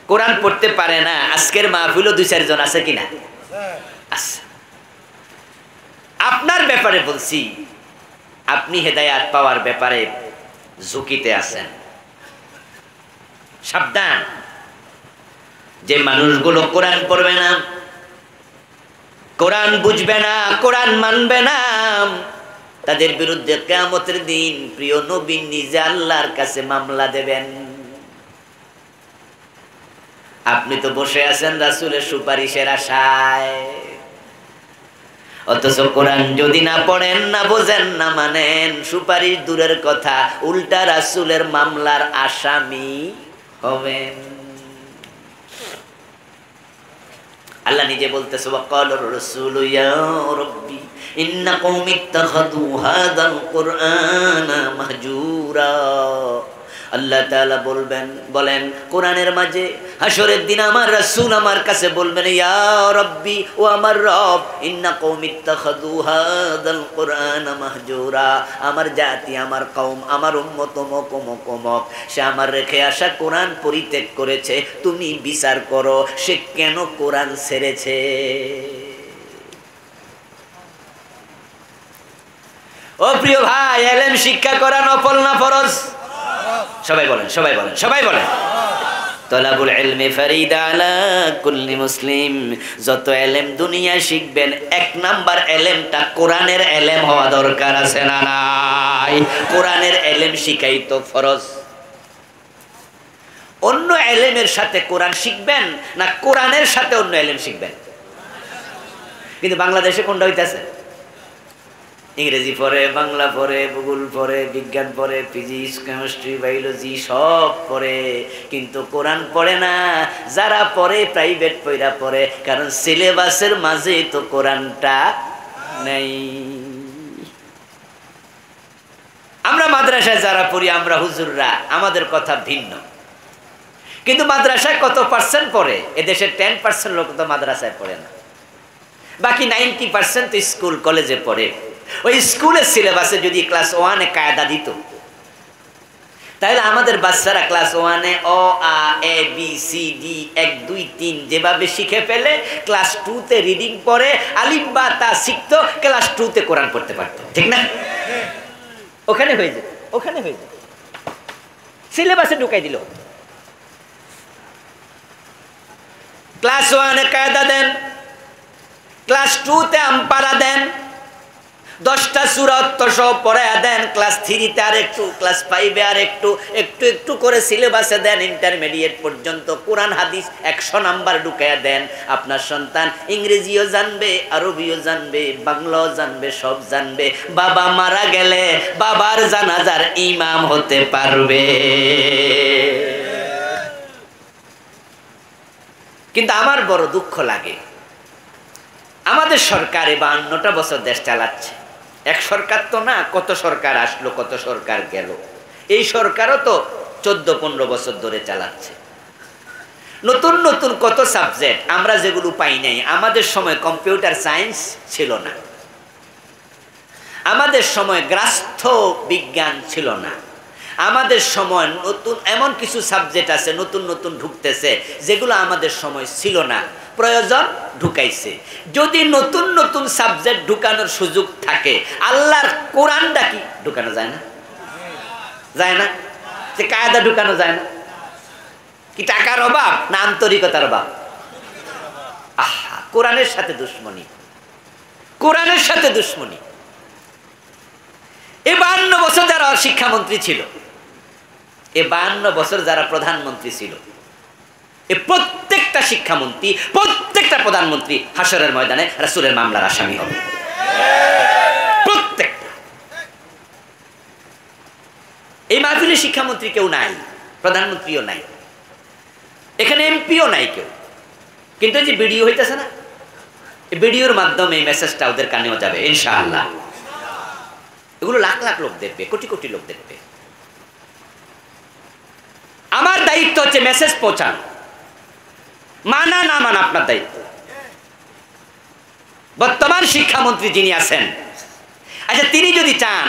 কোরআন পড়তে পারে না, আজকের মাহফিলও 2-4 জন আছে কিনা? আচ্ছা, আপনার ব্যাপারে বলছি, আপনি হেদায়াত পাওয়ার ব্যাপারে ঝুঁকিতে আছেন। সাবধান, যে মানুষগুলো কোরআন পড়বে না, কোরআন বুঝবে না, কোরআন মানবে না, তাদের বিরুদ্ধে কিয়ামতের দিন প্রিয় নবী নিজে আল্লাহর কাছে মামলা দেবেন। আপনি তো বসে আছেন রাসূলের সুপারিশের আশায়, অথচ কোরআন যদি না পড়েন, না বোঝেন, না মানেন, সুপারিশ দূরের কথা, উল্টা রাসূলের মামলার আসামি হবেন। আল্লাহ নিজে বলতেছে, ওয়াকালার রাসূলু ইয়া রাব্বি ইন্না কওমি ইত্তাখাযু হাযাল কুরআনা মাহজুরা। আল্লাহ তাআলা বলেন কোরআনের মাঝে, হাসরের দিন আমার রাসূল আমার কাছে বলবেন, ইয়া রাব্বি, ও আমার রব, ইন্না কওমি ইত্তাখাযু হাযাল কুরআনা মাহজুরা, আমার জাতি, আমার কওম, আমার উম্মত অমুক, সে আমার রেখে আসা কোরআন পরিত্যাগ করেছে, তুমি বিচার করো সে কেন কোরআন ছেড়েছে। ও প্রিয় ভাই, ইলম শিক্ষা করা নফল না ফরজ? সবাই বলেন, সবাই বলেন, সবাই বলেন। তলাবুল ইলমি ফরিদা আলা কুল্লি মুসলিম। যত ইলম দুনিয়া শিখবেন, 1 নাম্বার ইলমটা কোরআনের ইলম হওয়া দরকার আছে না নাই? কোরআনের ইলম শিখাই তো ফরজ। অন্য ইলমের সাথে কোরআন শিখবেন না কোরআনের সাথে অন্য ইলম শিখবেন? কিন্তু বাংলাদেশে কোনটা হইতাছে? ইংরেজি পড়ে, বাংলা পড়ে, ভূগোল পড়ে, বিজ্ঞান পড়ে, ফিজিক্স, কেমিস্ট্রি, বায়োলজি সব পড়ে, কিন্তু কোরআন পড়ে না। যারা পড়ে প্রাইভেট পড়া পড়ে, কারণ সিলেবাসের মাঝে তো কোরআনটা নেই। আমরা মাদ্রাসায় যারা পড়ি, আমরা হুজুররা, আমাদের কথা ভিন্ন, কিন্তু মাদ্রাসায় কত পার্সেন্ট পড়ে? এদেশের 10% লোক তো মাদ্রাসায় পড়ে না, বাকি 90% তো স্কুল কলেজে পড়ে। ওই স্কুলের সিলেবাসে যদি ক্লাস 1-এ কায়দা দিত, তাহলে আমাদের বাচ্চারা class 1-এ O a A B C D 1 2 3 যেভাবে শিখে ফেলে, ক্লাস 2-তে রিডিং পড়ে আলিফ বা তা শিখতো, ক্লাস 2-তে কোরআন পড়তে পারতো, ঠিক না? ওখানে হয়ে যেত, ওখানে হয়ে যেত, সিলেবাসে ঢুকাই দিল। ক্লাস 1-এ কায়দা দেন, ক্লাস 2-তে আমপারা দেন, 10টা সূরা অর্থসহ পড়ায়া দেন, ক্লাস 3-তে আর একটু, ক্লাস 5-এ আর একটু একটু একটু করে সিলেবাসে দেন, ইন্টারমিডিয়েট পর্যন্ত কোরআন হাদিস 100 নাম্বার ঢুকায়া দেন। আপনার সন্তান ইংরেজিও জানবে, আরবিও জানবে, বাংলাও জানবে, সব জানবে। বাবা মারা গেলে বাবার জানাজার ইমাম হতে পারবে। কিন্তু আমার বড় দুঃখ লাগে, আমাদের সরকার 52টা বছর দেশ চালাচ্ছে। এক সরকার তো না, কত সরকার আসলো, কত সরকার গেল। এই সরকারও তো 14-15 বছর ধরে চালাচ্ছে। নতুন নতুন কত সাবজেক্ট আমরা যেগুলো পাই নাই। আমাদের সময় কম্পিউটার সায়েন্স ছিল না, আমাদের সময় গ্রাস্থ বিজ্ঞান ছিল না, আমাদের সময় নতুন এমন কিছু সাবজেক্ট আছে নতুন নতুন ঢুকতেছে যেগুলো আমাদের সময় ছিল না, প্রয়োজন ঢুকাইছে। যদি নতুন নতুন সাবজেক্ট ঢুকানোর সুযোগ থাকে, আল্লাহর কোরআনটা কি ঢুকানো যায় না? যায় না? যে কায়দা ঢুকানো যায় না? কি টাকার অভাব না আন্তরিকতার অভাব? আহা, কোরআনের সাথে দুশ্মনী, কোরআনের সাথে দুশ্মনী। এই 52 বছর যারা শিক্ষামন্ত্রী ছিল, এই 52 বছর যারা প্রধানমন্ত্রী ছিল, এই প্রত্যেকটা শিক্ষামন্ত্রী, প্রত্যেকটা প্রধানমন্ত্রী হাসরের ময়দানে রাসূলের মামলার আসামি হবে। প্রত্যেকটা। এই মাহফিলে শিক্ষামন্ত্রী কেউ নাই, প্রধানমন্ত্রীও নাই, এখানে এমপিও নাই কেউ। কিন্তু এই যে ভিডিও হইতেছে না, এই ভিডিওর মাধ্যমে এই মেসেজটা ওদের কানেও যাবে ইনশাআল্লাহ। এগুলো লাখ লাখ লোক দেখবে, কোটি কোটি লোক দেখবে। আমার দায়িত্ব হচ্ছে মেসেজ পৌঁছানো, মানা না মানা আপনার দায়িত্ব। বর্তমান শিক্ষামন্ত্রী যিনি আছেন, আচ্ছা তিনি যদি চান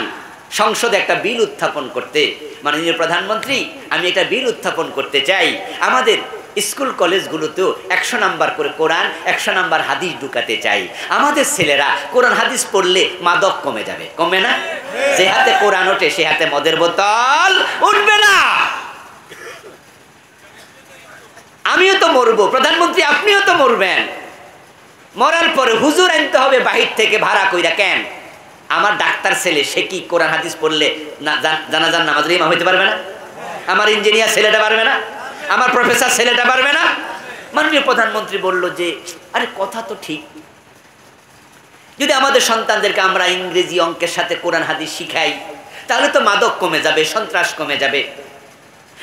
সংসদে একটা বিল উত্থাপন করতে, মাননীয় প্রধানমন্ত্রী আমি একটা বিল উত্থাপন করতে চাই, আমাদের স্কুল কলেজগুলোতেও 100 নাম্বার করে কোরআন, 100 নাম্বার হাদিস ঢুকাতে চাই। আমাদের ছেলেরা কোরআন হাদিস পড়লে মাদক কমে যাবে। কমবে না? যে হাতে কোরআন ওঠে সে হাতে মদের বোতল উঠবে না। আমিও তো মরবো, প্রধানমন্ত্রী আপনিও তো মরবেন। মরার পরে হুজুর আনতে হবে বাহির থেকে ভাড়া কইরা। কেন? আমার ডাক্তার ছেলে সে কি কোরআন হাদিস পড়লে জানাজার নামাজের ইমাম হইতে পারবে না? আমার ইঞ্জিনিয়ার ছেলেটা পারবে না? আমার প্রফেসর ছেলেটা পারবে না? মাননীয় প্রধানমন্ত্রী বলল যে আরে কথা তো ঠিক, যদি আমাদের সন্তানদেরকে আমরা ইংরেজি অঙ্কের সাথে কোরআন হাদিস শিখাই তাহলে তো মাদক কমে যাবে, সন্ত্রাস কমে যাবে,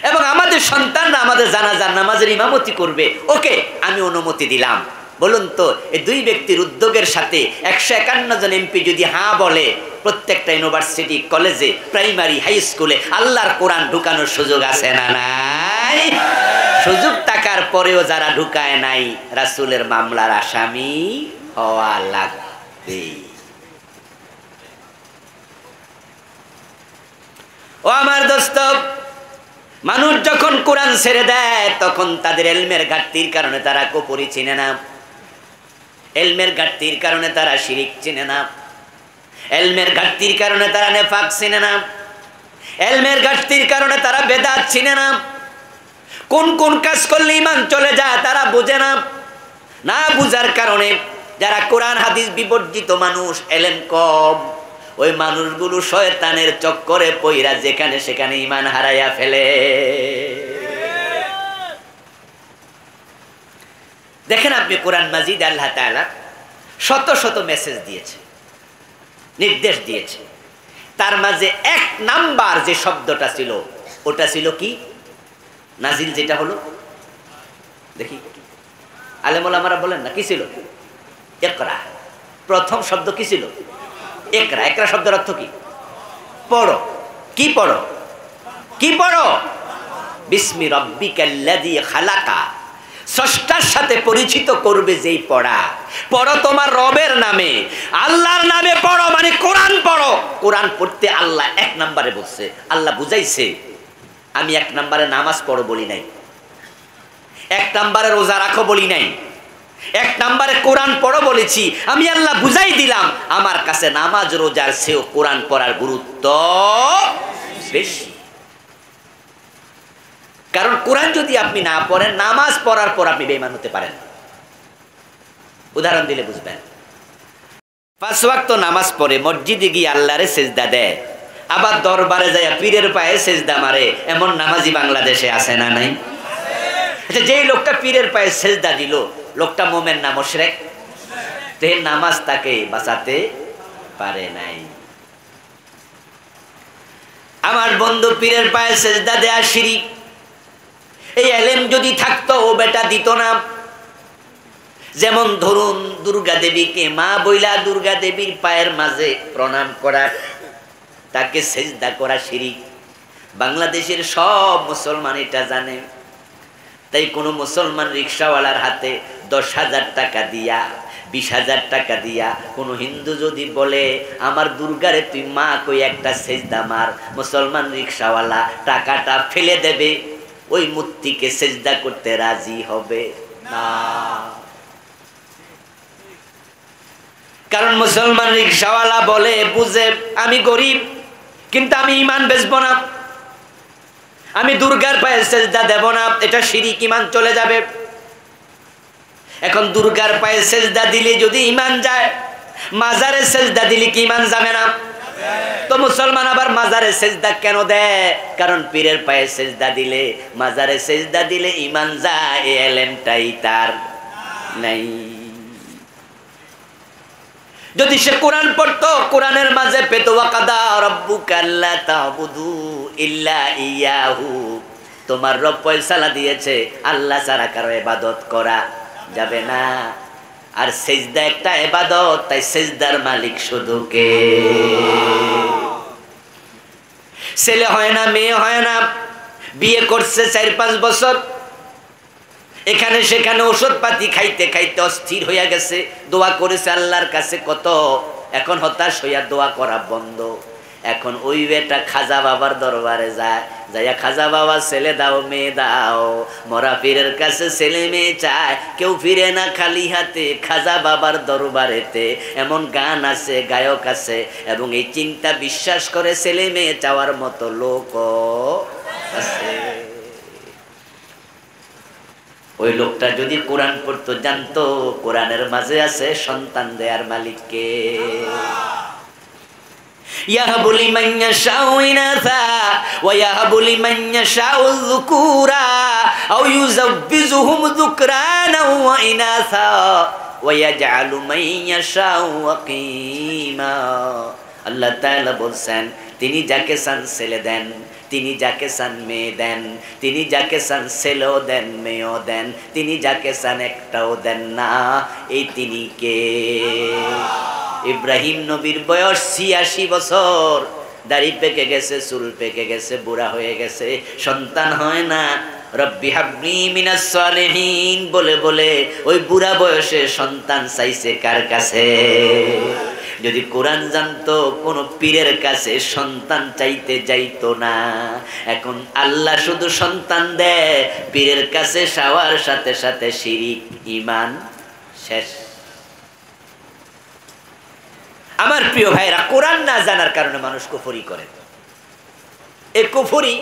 এবং আমাদের সন্তানরা আমাদের জানাজার নামাজের ইমামতি করবে। ওকে, আমি অনুমতি দিলাম। বলুন তো, এই দুই ব্যক্তির উদ্যোগের সাথে 151 জন এমপি যদি হ্যাঁ বলে, প্রত্যেকটা ইউনিভার্সিটি, কলেজে, প্রাইমারি, হাই স্কুলে আল্লাহর কোরআন ঢুকানোর সুযোগ আছে না নাই? সুযোগ থাকার পরেও যারা ঢুকায় নাই, রাসূলের মামলার আসামি হওয়া লাগবে। ও আমার দোস্ত, মানুষ যখন কোরআন ছেড়ে দেয় তখন তাদের এলমের ঘাটতির কারণে তারা কুফরি চিনে না, এলমের ঘাটতির কারণে তারা শিরিক চিনে না, এলমের ঘাটতির কারণে তারা নেফাক চিনে না, এলমের ঘাটতির কারণে তারা বেদাত চিনে না, কোন কোন কাজ করলে ঈমান চলে যায় তারা বুঝে না। না বুঝার কারণে যারা কোরআন হাদিস বিবর্জিত মানুষ, এলেম কম, ওই মানুষগুলো শয়তানের চক্করে পইরা যেখানে সেখানে ঈমান হারাইয়া ফেলে। দেখেন আপনি কোরআন মাজিদ আল্লাহ তাআলা শত শত মেসেজ দিয়েছে, নির্দেশ দিয়েছে। তার মাঝে 1 নাম্বার যে শব্দটা ছিল ওটা ছিল কি? নাজিল যেটা হলো, দেখি আলেম ওলামারা বলেন না কি ছিল? ইকরা। প্রথম শব্দ কি ছিল? ইকরা। ইকরা শব্দের অর্থ কি? পড়ো। কি পড়ো? কি পড়ো? বিসমি রাব্বিকাল্লাযী খালাকা। স্রষ্টার সাথে পরিচিত করবে যেই পড়া। পড়ো তোমার রবের নামে, আল্লাহর নামে পড়ো, মানে কোরআন পড়ো। কোরআন পড়তে আল্লাহ 1 নম্বরে বলছে, আল্লাহ বুঝাইছে। আমি 1 নম্বরে নামাজ পড়ো বলি নাই, 1 নম্বরে রোজা রাখো বলি নাই, 1 নম্বরে কোরআন পড়ো বলেছি। আমি আল্লাহ বুঝাই দিলাম আমার কাছে নামাজ রোজার চেয়েও কোরআন পড়ার গুরুত্ব বেশি। কারণ কোরআন যদি আপনি না পড়েন, নামাজ পড়ার পর আপনি বেঈমান হতে পারেন। উদাহরণ দিলে বুঝবেন। 5 ওয়াক্ত নামাজ পড়ে মসজিদে গিয়ে আল্লাহরে সেজদা দেয়, আবার দরবারে যায় পীরের পায়ে সেজদা মারে, এমন নামাজি বাংলাদেশে আছে না নাই? আচ্ছা, যেই লোকটা পীরের পায়ে সেজদা দিল, লোকটা মোমেন না মুশরিক? তে নামাজ তাকে বাঁচাতে পারে নাই। আমার বন্ধু, পীরের পায়ে সেজদা দেয়া শিরিক। এই এলেম যদি থাকতো ও বেটা দিত না। যেমন ধরুন, দুর্গা দেবীকে মা বইলা দুর্গা দেবীর পায়ের মাঝে প্রণাম করা, তাকে সেজদা করা শিরিক। বাংলাদেশের সব মুসলমান এটা জানে। তাই কোনো মুসলমান রিক্সাওয়ালার হাতে 10,000 টাকা দিয়া, 20,000 টাকা দিয়া কোনো হিন্দু যদি বলে আমার দুর্গারে তুই মা কই একটা সেজদা মার, মুসলমান রিক্সাওয়ালা টাকাটা ফেলে দেবে, ওই মূর্তিকে সেজদা করতে রাজি হবে না। কারণ মুসলমান রিক্সাওয়ালা বলে বুঝে আমি গরিব, কিন্তু আমি ঈমান বেচবো না, আমি দুর্গার পায়ে সেজদা দেব না, এটা শিরিক, ঈমান চলে যাবে। এখন দুর্গার পায়ে সেজদা দিলে যদি ঈমান যায়, মাজারে সেজদা দিলে কি ঈমান যাবে না? তো মুসলমান আবার মাজারে সেজদা কেন দেয়? কারণ পীরের পায়ে সেজদা দিলে, মাজারে সেজদা দিলে ঈমান যায়, এই এলেমটাই তার নাই। যদি সে কোরআন পড়তো, কোরআনের মাঝে পেতো ওয়াকাদা রাব্বুকা আল্লা তা'বুদু ইল্লা ইয়াহু, তোমার রব ফয়সালা দিয়েছে আল্লাহ ছাড়া কারো ইবাদত করা যাবে না। আর সেজদা একটা ইবাদত, তাই সেজদার মালিক শুধু কে? ছেলে হয় না, মেয়ে হয় না, বিয়ে করছে 4-5 বছর, এখানে সেখানে ওষুধ পাতি খাইতে খাইতে অস্থির হইয়া গেছে, দোয়া করেছে আল্লাহর কাছে কত, এখন হতাশ হইয়া দোয়া করা বন্ধ। এখন ওই বেটা খাজা বাবার দরবারে যায়, যাইয়া খাজা বাবা ছেলে দাও মেয়ে দাও, মরা পীরের কাছে ছেলে মেয়ে চায়, কেউ ফিরে না খালি হাতে খাজা বাবার দরবারেতে। এমন গান আছে, গায়ক আছে, এবং এই চিন্তা বিশ্বাস করে ছেলে মেয়ে চাওয়ার মতো লোক আছে। ওই লোকটা যদি কোরআন পড়তো, জানতো কোরআনের মাঝে আছে সন্তান দেয়ার মালিককে। ইয়াহাবু লিমান ইয়াশাউ ইনাসা ওয়া ইয়াহাবু লিমান ইয়াশাউ যুকুরা আও ইউযাব্বিজুহুম যুকরানা ওয়া ইনাসা ওয়া ইয়াজআলু মান ইয়াশাউ ওয়াকিমা। আল্লাহ তাআলা বলেন, তিনি যাকে চান ছেলে দেন, তিনি যাকে চান মেয়ে দেন, তিনি যাকে চান ছেলেও দেন মেয়েও দেন, তিনি যাকে চান একটাও দেন না। এই তিনি কে? ইব্রাহিম নবীর বয়স 86 বছর, দাড়ি পেকে গেছে, চুল পেকে গেছে, বুড়া হয়ে গেছে, সন্তান হয় না। রব্বি হাবলি মিনাস সালিহিন বলে বলে ওই বুড়া বয়সে সন্তান চাইছে কার কাছে? যদি কোরআন জানতো, কোন পীরের কাছে সন্তান চাইতে যাইতো না। এখন আল্লাহ শুধু সন্তান দেয়, পীরের কাছে চাওয়ার সাথে সাথে শিরিক, ঈমান শেষ। আমার প্রিয় ভাইরা, কোরআন না জানার কারণে মানুষ কুফরি করে। এই কুফরি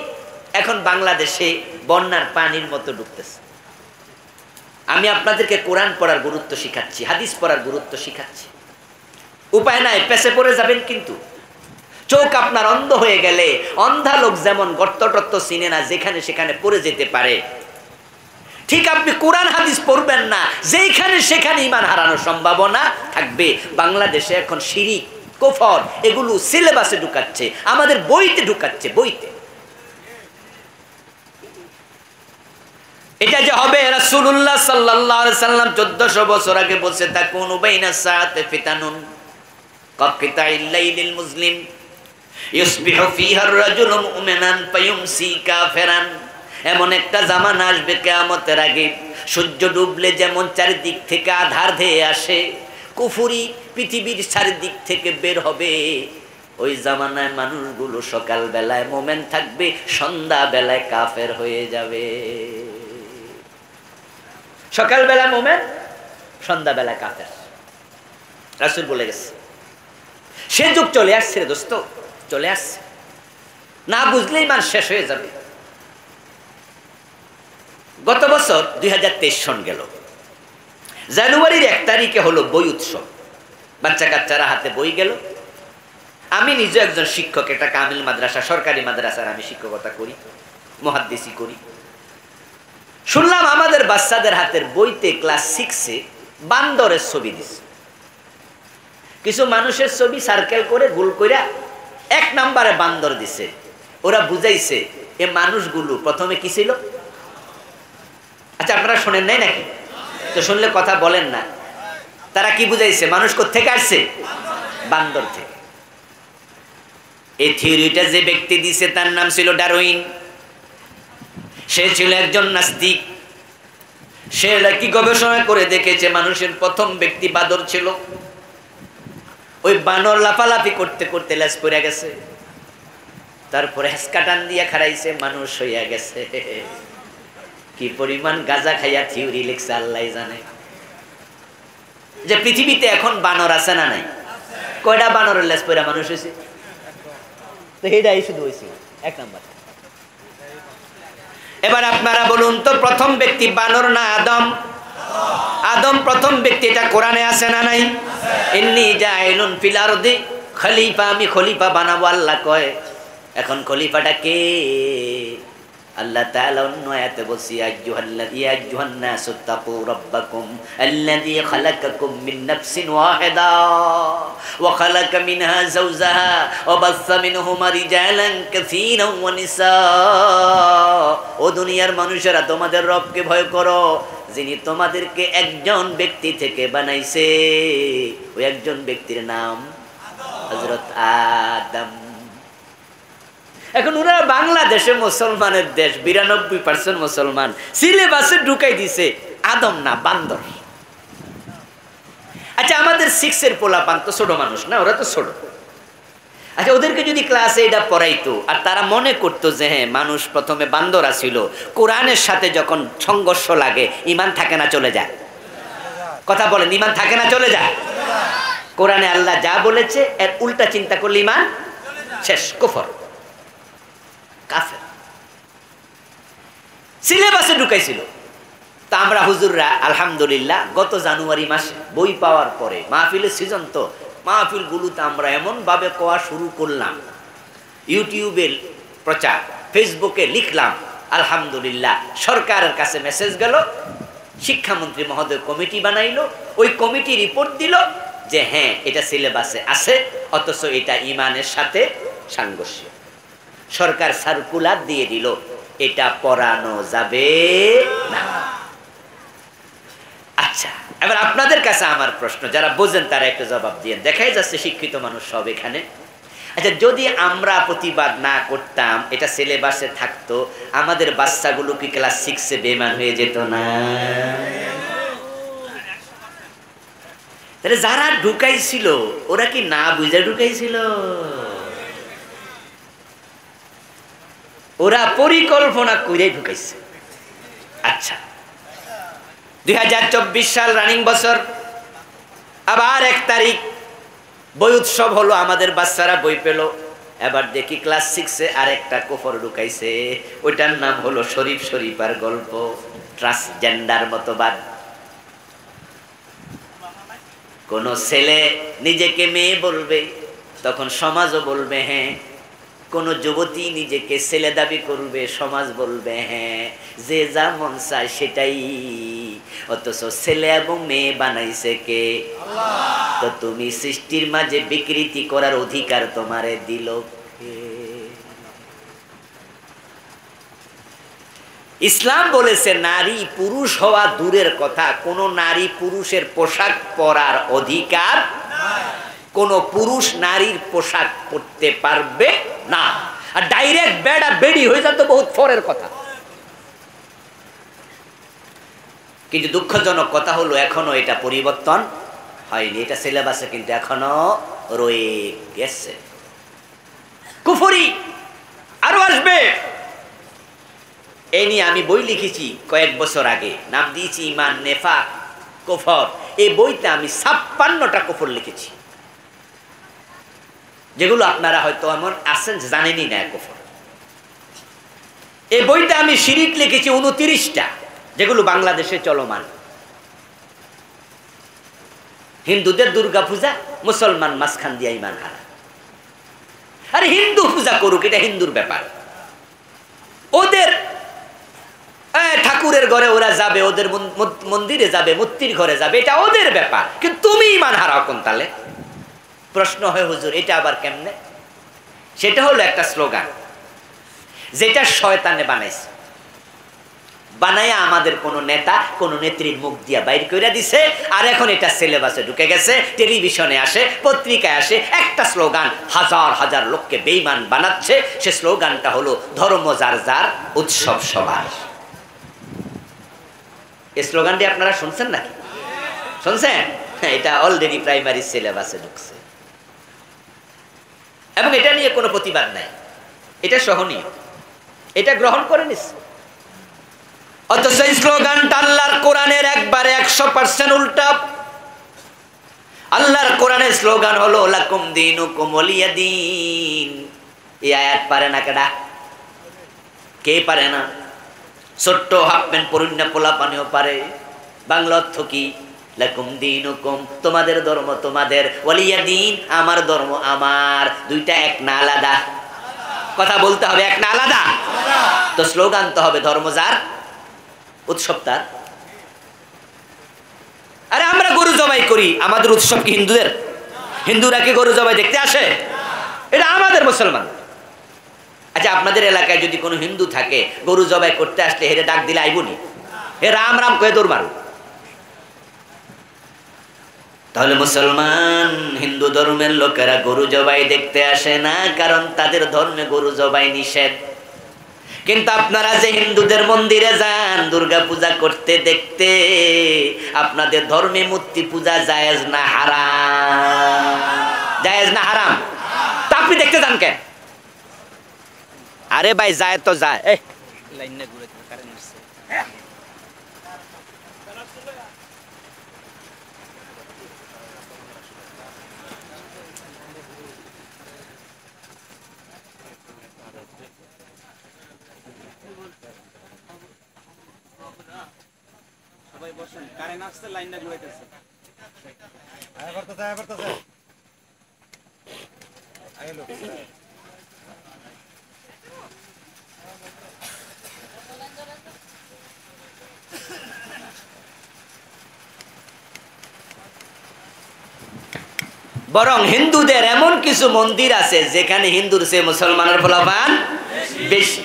এখন বাংলাদেশে বন্যার পানির মতো ঢুকতেছে। আমি আপনাদেরকে কোরআন পড়ার গুরুত্ব শিখাচ্ছি, হাদিস পড়ার গুরুত্ব শিখাচ্ছি। উপায় নাই, পেছে পড়ে যাবেন। কিন্তু চোখ আপনার অন্ধ হয়ে গেলে, অন্ধা লোক যেমন গর্ত টর্ত চিনে না, যেখানে সেখানে পড়ে যেতে পারে, ঠিক আপনি কোরআন হাদিস পড়বেন না, যেখানে সেখানে ঈমান হারানোর সম্ভাবনা থাকবে। বাংলাদেশে এখন শিরিক, কুফর এগুলো সিলেবাসে ঢুকাচ্ছে, আমাদের বইতে ঢুকাচ্ছে, বইতে। এটা যে হবে, রাসূলুল্লাহ সাল্লাল্লাহু আলাইহি সাল্লাম 1400 বছর আগে বলছে, তাকুনু বাইনাস সাআতি ফিতানুন কাকিতাইল লাইলিল মুসলিম ইউসবিহু ফিহা আর-রাজুলু মুমিনান ফায়ুমসি কাফিরান। এমন একটা জামানা আসবে কিয়ামতের আগে, সূর্য ডুবলে যেমন চারিদিক থেকে আধার ধেয়ে আসে, কুফরি পৃথিবীর চারিদিক থেকে বের হবে। ওই জামানায় মানুষগুলো সকাল বেলায় মুমিন থাকবে, সন্ধ্যা বেলায় কাফের হয়ে যাবে। সকাল বেলা মুমিন, সন্ধ্যা বেলা কাফের। রাসূল বলে গেছে, সে যুগ চলে আসছে রে দোস্ত, চলে আসছে। না বুঝলেই মান শেষ হয়ে যাবে। গত বছর 2023 সন গেল, জানুয়ারির 1 তারিখে হলো বই উৎসব, বাচ্চা কাচ্চারা হাতে বই গেল। আমি নিজে একজন শিক্ষক, একটা কামিল মাদ্রাসা, সরকারি মাদ্রাসার আমি শিক্ষকতা করি, মুহাদ্দিসি করি। শুনলাম আমাদের বাচ্চাদের হাতের বইতে ক্লাস 6-এ বান্দরের ছবি দিছে। কিছু মানুষের ছবি সার্কেল করে গোল কইরা 1 নম্বরে বান্দর দিছে। ওরা বুঝাইছে এ মানুষগুলো প্রথমে কি ছিল। আচ্ছা, আপনারা শোনেন নাই নাকি? তো শুনলে কথা বলেন না। তারা কি বুঝাইছে? মানুষ কোত্থেকে আসছে? বান্দর থেকে। এই থিওরিটা যে ব্যক্তি দিছে তার নাম ছিল ডারউইন। সে ছিল একজন নাস্তিক। সে কি গবেষণা করে দেখেছে মানুষের প্রথম ব্যক্তি বাদর ছিল। ওই বানর লাফালাফি করতে করতে লেজ পড়ে গেছে, তারপরে হেসকাটান দিয়ে খাড়াইছে, মানুষ হইয়া গেছে। কি পরিমাণ গাঁজা খাইয়া থিওরি লিখছে আল্লাহ জানে। যে পৃথিবীতে এখন বানর আছে না নাই? কয়টা বানরের লেজ পড়া মানুষ হয়েছে? তো এটাই শুধু হয়েছে 1 নাম্বার। এবার আপনারা বলুন তো, প্রথম ব্যক্তি বানর না আদম? আদম প্রথম ব্যক্তি, এটা কোরআনে আছে না নাই? ইন্নী জাইলুন ফিল আরদি খলিফা, আমি খলিফা বানাবো আল্লাহ কয়। এখন খলিফাটা কে? আল্লাহ তাআলা অন্য আয়াতে বলছে, ইয়া আইয়ুহান নাসু তাকু রাব্বাকুম আল্লাযী খালাকাকুম মিন নাফসিন ওয়াহিদা ওয়া খালাকা মিনহা যাওজাহা ওয়া বাসসা মিনহুমা রিজালান কাসীরান ওয়া নিসা। ও দুনিয়ার মানুষেরা, তোমাদের রবকে ভয় করো, যিনি তোমাদেরকে একজন ব্যক্তি থেকে বানাইছে। ওই একজন ব্যক্তির নাম হযরত আদম। এখন ওরা বাংলাদেশে মুসলমানের দেশ, 92% মুসলমান, সিলেবাসে ঢুকাই দিছে আদম না বান্দর। আচ্ছা, আমাদের 6-এর পোলাপান তো ছোট মানুষ না, ওরা তো ছোট। আচ্ছা, ওদেরকে যদি ক্লাসে এটা পড়াইতো আর তারা মনে করতো যে হ্যাঁ মানুষ প্রথমে বান্দর ছিল, কোরআনের সাথে যখন সংঘর্ষ লাগে ইমান থাকে না চলে যায়? কথা বলেন, ইমান থাকে না চলে যায়? কোরআনে আল্লাহ যা বলেছে এর উল্টা চিন্তা করলে ইমান শেষ, কুফর, কাফের। সিলেবাসে ঢুকাইছিল। তা আমরা হুজুররা আলহামদুলিল্লাহ গত জানুয়ারি মাসে বই পাওয়ার পরে, মাহফিলের সিজন তো, মাহফিলগুলোতে আমরা এমনভাবে কোয়া শুরু করলাম, ইউটিউবে প্রচার, ফেসবুকে লিখলাম, আলহামদুলিল্লাহ সরকারের কাছে মেসেজ গেল, শিক্ষামন্ত্রী মহোদয় কমিটি বানাইলো, ওই কমিটি রিপোর্ট দিল যে হ্যাঁ এটা সিলেবাসে আছে, অথচ এটা ইমানের সাথে সাংঘর্ষিক। সরকার সার্কুলার দিয়ে দিল এটা পড়ানো যাবে না। আচ্ছা, এবার আপনাদের কাছে আমার প্রশ্ন, যারা বোঝেন তারা একটু জবাব দিয়ে। দেখাই যাচ্ছে শিক্ষিত মানুষ সব এখানে। আচ্ছা, যদি আমরা প্রতিবাদ না করতাম, এটা সিলেবাসে থাকতো, আমাদের বাচ্চাগুলো কি ক্লাস 6-এ বেঈমান হয়ে যেত না? তাহলে যারা ঢুকাইছিল ওরা কি না বুঝে ঢুকাইছিল? ওরা পরিকল্পনা করে ঢুকাইছে। আচ্ছা, 2024 সাল রানিং বছর, আবার 1 তারিখ বই উৎসব হলো, আমাদের বাচ্চারা বই পেল। এবার দেখি ক্লাস 6-এ আরেকটা কুফর ঢুকাইছে, ওইটার নাম হলো শরীফ শরীফার গল্প, ট্রান্সজেন্ডার মতবাদ। কোন ছেলে নিজেকে মেয়ে বলবে, তখন সমাজও বলবে হ্যাঁ। কোন যুবতী নিজেকে ছেলে দাবি করবে, সমাজ বলবে হ্যাঁ, যে যা মন চায় সেটাই। অথচ ছেলে এবং মেয়ে বানাইছে কে? আল্লাহ। তো তুমি সৃষ্টির মাঝে বিকৃতি করার অধিকার তোমারে দিল কে? ইসলাম বলেছে নারী পুরুষ হওয়া দূরের কথা, কোন নারী পুরুষের পোশাক পরার অধিকার নাই। কোন পুরুষ নারীর পোশাক পরতে পারবে না। আর ডাইরেক্ট বেড়া বেড়ি হয়ে যেত বহুত পরের কথা। কিন্তু দুঃখজনক কথা হলো এখনো এটা পরিবর্তন হয়নি, এটা সিলেবাসে কিন্তু এখনো রয়ে গেছে। কুফরি আরো আসবে, এই নিয়ে আমি বই লিখেছি কয়েক বছর আগে, নাম দিয়েছি ইমান, নেফাক, কুফর। এই বইতে আমি 56টা কুফর লিখেছি, যেগুলো আপনারা হয়তো এমন আছেন জানেনই না কুফর। এই বইতে আমি শিরিক লিখেছি 29টা, যেগুলো বাংলাদেশে চলমান। হিন্দুদের দুর্গা পূজা, মুসলমান মাঝখান দিয়ে ইমান হারা। আরে হিন্দু পূজা করুক, এটা হিন্দুর ব্যাপার। ওদের ঠাকুরের ঘরে ওরা যাবে, ওদের মন্দিরে যাবে, মূর্তির ঘরে যাবে, এটা ওদের ব্যাপার, কিন্তু তুমি ইমান হারাও কোন তালে? প্রশ্ন হয় হুজুর এটা আবার কেমনে? সেটা হলো একটা স্লোগান যেটা শয়তানে বানাইছে, বানাইয়া আমাদের কোন নেতা কোন নেত্রীর মুখ দিয়া বাইর করে দিছে। আর এখন এটা সিলেবাসে ঢুকে গেছে, টেলিভিশনে আসে, পত্রিকায় আসে, একটা স্লোগান হাজার হাজার লোককে বেঈমান বানাচ্ছে। সে স্লোগানটা হলো ধর্ম যার যার, উৎসব সবার। এই স্লোগানটি আপনারা শুনছেন নাকি? শুনছেন? এটা অলরেডি প্রাইমারি সিলেবাসে ঢুকছে এবং এটা নিয়ে কোনো প্রতিবাদ নাই, এটা সহনীয়, এটা গ্রহণ করে নিচ্ছে। অথচ এই স্লোগানটা আল্লাহর কোরআনের একবারে 100% উল্টা। আল্লাহর কোরআনের স্লোগান হলো লাকুম দীনুকুম ওয়ালিয়া দীন। এই আয়াত পারে না কেডা? কে পারে না? ছোট্ট হাফ প্যান্ট পরিণা পোলা পানিও পারে। বাংলা অর্থ কি? লাকুম দীনুকুম, তোমাদের ধর্ম তোমাদের, ওয়ালিয়া দীন, আমার ধর্ম আমার। দুইটা এক না আলাদা? কথা বলতে হবে, এক না আলাদা? তো স্লোগান তো হবে ধর্ম যার, উৎসব তার। আরে আমরা গরু জবাই করি, আমাদের উৎসব কি হিন্দুদের? হিন্দুরা কি গরু জবাই দেখতে আসে? এটা আমাদের মুসলমান। আচ্ছা আপনাদের এলাকায় যদি কোনো হিন্দু থাকে, গরু জবাই করতে আসলে হেরে ডাক দিলে আইবনি? হে রাম রাম কয়ে দৌড় মারু। তাহলে মুসলমান হিন্দু ধর্মের লোকেরা গরু জবাই দেখতে আসে না, কারণ তাদের ধর্মে গরু জবাই নিষেধ। কিন্তু আপনারা যে হিন্দুদের মন্দিরে যান দুর্গা পূজা করতে দেখতে, আপনাদের ধর্মে মূর্তি পূজা জায়েজ না হারাম? জায়েজ না হারাম? তা আপনি দেখতে যান কেন? আরে ভাই যায় তো যায়, লাইন না ঘুরে কারেন্ট আসছে। সবাই বসুন, কারেন্ট আসছে, লাইনটা ঘুরাইতেছে। আয় করতেছে, আয় করতেছে, আইলো। বরং হিন্দুদের এমন কিছু মন্দির আছে যেখানে হিন্দুর চেয়ে মুসলমানের ফলাফল বেশি।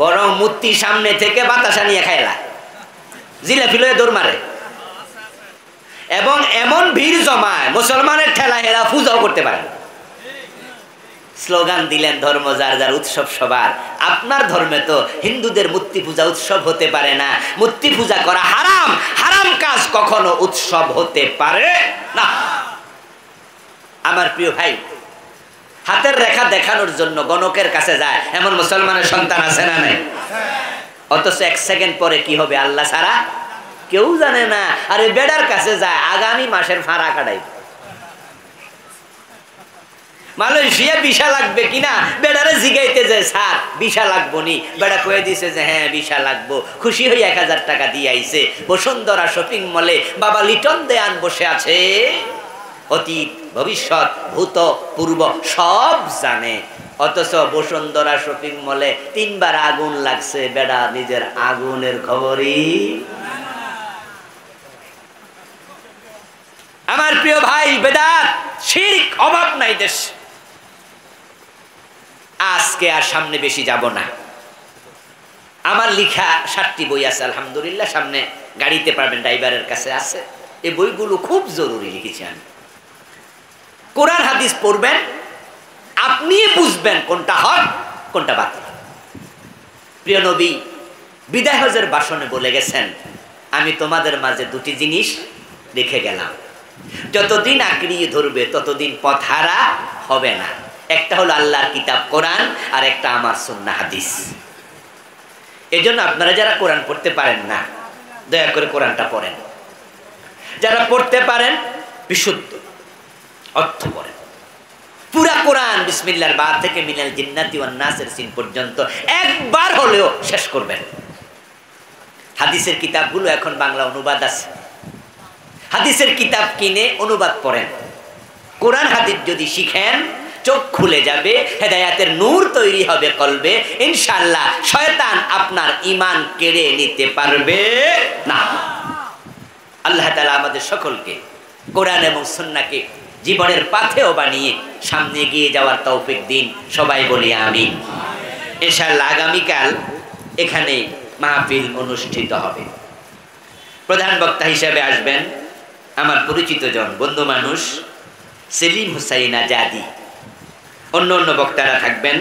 বরং মূর্তি সামনে থেকে বাতাসা নিয়ে খাইলা, জিলাপি লয়ে দৌড় মারে এবং এমন ভিড় জমায় মুসলমানের ঠেলা হেরা পূজাও করতে পারে। স্লোগান দিলেন ধর্ম যার যার, উৎসব সবার। আপনার ধর্মে তো হিন্দুদের মূর্তি পূজা উৎসব হতে পারে না। মূর্তি পূজা করা হারাম, হারাম কাজ কখনো উৎসব হতে পারে না। আমার প্রিয় ভাই, হাতের রেখা দেখানোর জন্য গণকের কাছে যায় এমন মুসলমানের সন্তান আছে না নাই? অথচ 1 সেকেন্ড পরে কি হবে আল্লাহ ছাড়া কেউ জানে না। আরে বেড়ার কাছে যায় আগামী মাসের ভাড়া কাটাই, মালয়েশিয়া ভিসা লাগবে কিনা বেড়ারে জিগাইতে যায়, স্যার ভিসা লাগবো নি? বেড়া কয়ে দিছে যে হ্যাঁ ভিসা লাগবো। খুশি হয়ে 1000 টাকা দিয়ে আইছে। বসুন্ধরা শপিং মলে বাবা লিটন দেয়ান বসে আছে, অতীত ভবিষ্যৎ ভূত পূর্ব সব জানে। অথচ বসুন্ধরা শপিং মলে 3 বার আগুন লাগছে, বেড়া নিজের আগুনের খবরই। আমার প্রিয় ভাই, বেদাত শিরক অভাব নাই দেশ। আজকে আর সামনে বেশি যাব না। আমার লিখা 7টি বই আছে আলহামদুলিল্লাহ, সামনে গাড়িতে পারবেন, ড্রাইভারের কাছে আছে। এই বইগুলো খুব জরুরি লিখেছি আমি। কোরআন হাদিস পড়বেন, আপনি বুঝবেন কোনটা হক কোনটা বাতিল। প্রিয় নবী বিদায় হজের ভাষণে বলে গেছেন, আমি তোমাদের মাঝে 2টি জিনিস রেখে গেলাম, যতদিন আঁকড়িয়ে ধরবে ততদিন পথ হারা হবে না। একটা হলো আল্লাহর কিতাব কোরআন, আর একটা আমার সুন্নাহ হাদিস। এজন্য আপনারা যারা কোরআন পড়তে পারেন না, দয়া করে কোরআনটা পড়েন। যারা পড়তে পারেন বিশুদ্ধ অর্থ পড়েন। পুরা কোরআন বিসমিল্লাহর বা থেকে মিনাল জিন্নাতি ওয়ান নাসের সিন পর্যন্ত একবার হলেও শেষ করবেন। হাদিসের কিতাবগুলো এখন বাংলা অনুবাদ আছে। হাদিসের কিতাব কিনে অনুবাদ পড়েন। কোরআন হাদিস যদি শিখেন, চোখ খুলে যাবে, হেদায়াতের নূর তৈরি হবে কলবে। ইনশাআল্লাহ শয়তান আপনার ঈমান কেড়ে নিতে পারবে না। আল্লাহ তাআলা আমাদের সকলকে কোরআন এবং সুন্নাহকে জীবনের পাথেয় বানিয়ে সামনে এগিয়ে যাওয়ার তৌফিক দিন। সবাই বলি আমিন। ইনশাআল্লাহ আগামীকাল এখানে মাহফিল অনুষ্ঠিত হবে। প্রধান বক্তা হিসেবে আসবেন আমার পরিচিত জন, বন্ধু মানুষ সেলিম হুসাইন আজাদি। অন্য অন্য বক্তারা থাকবেন।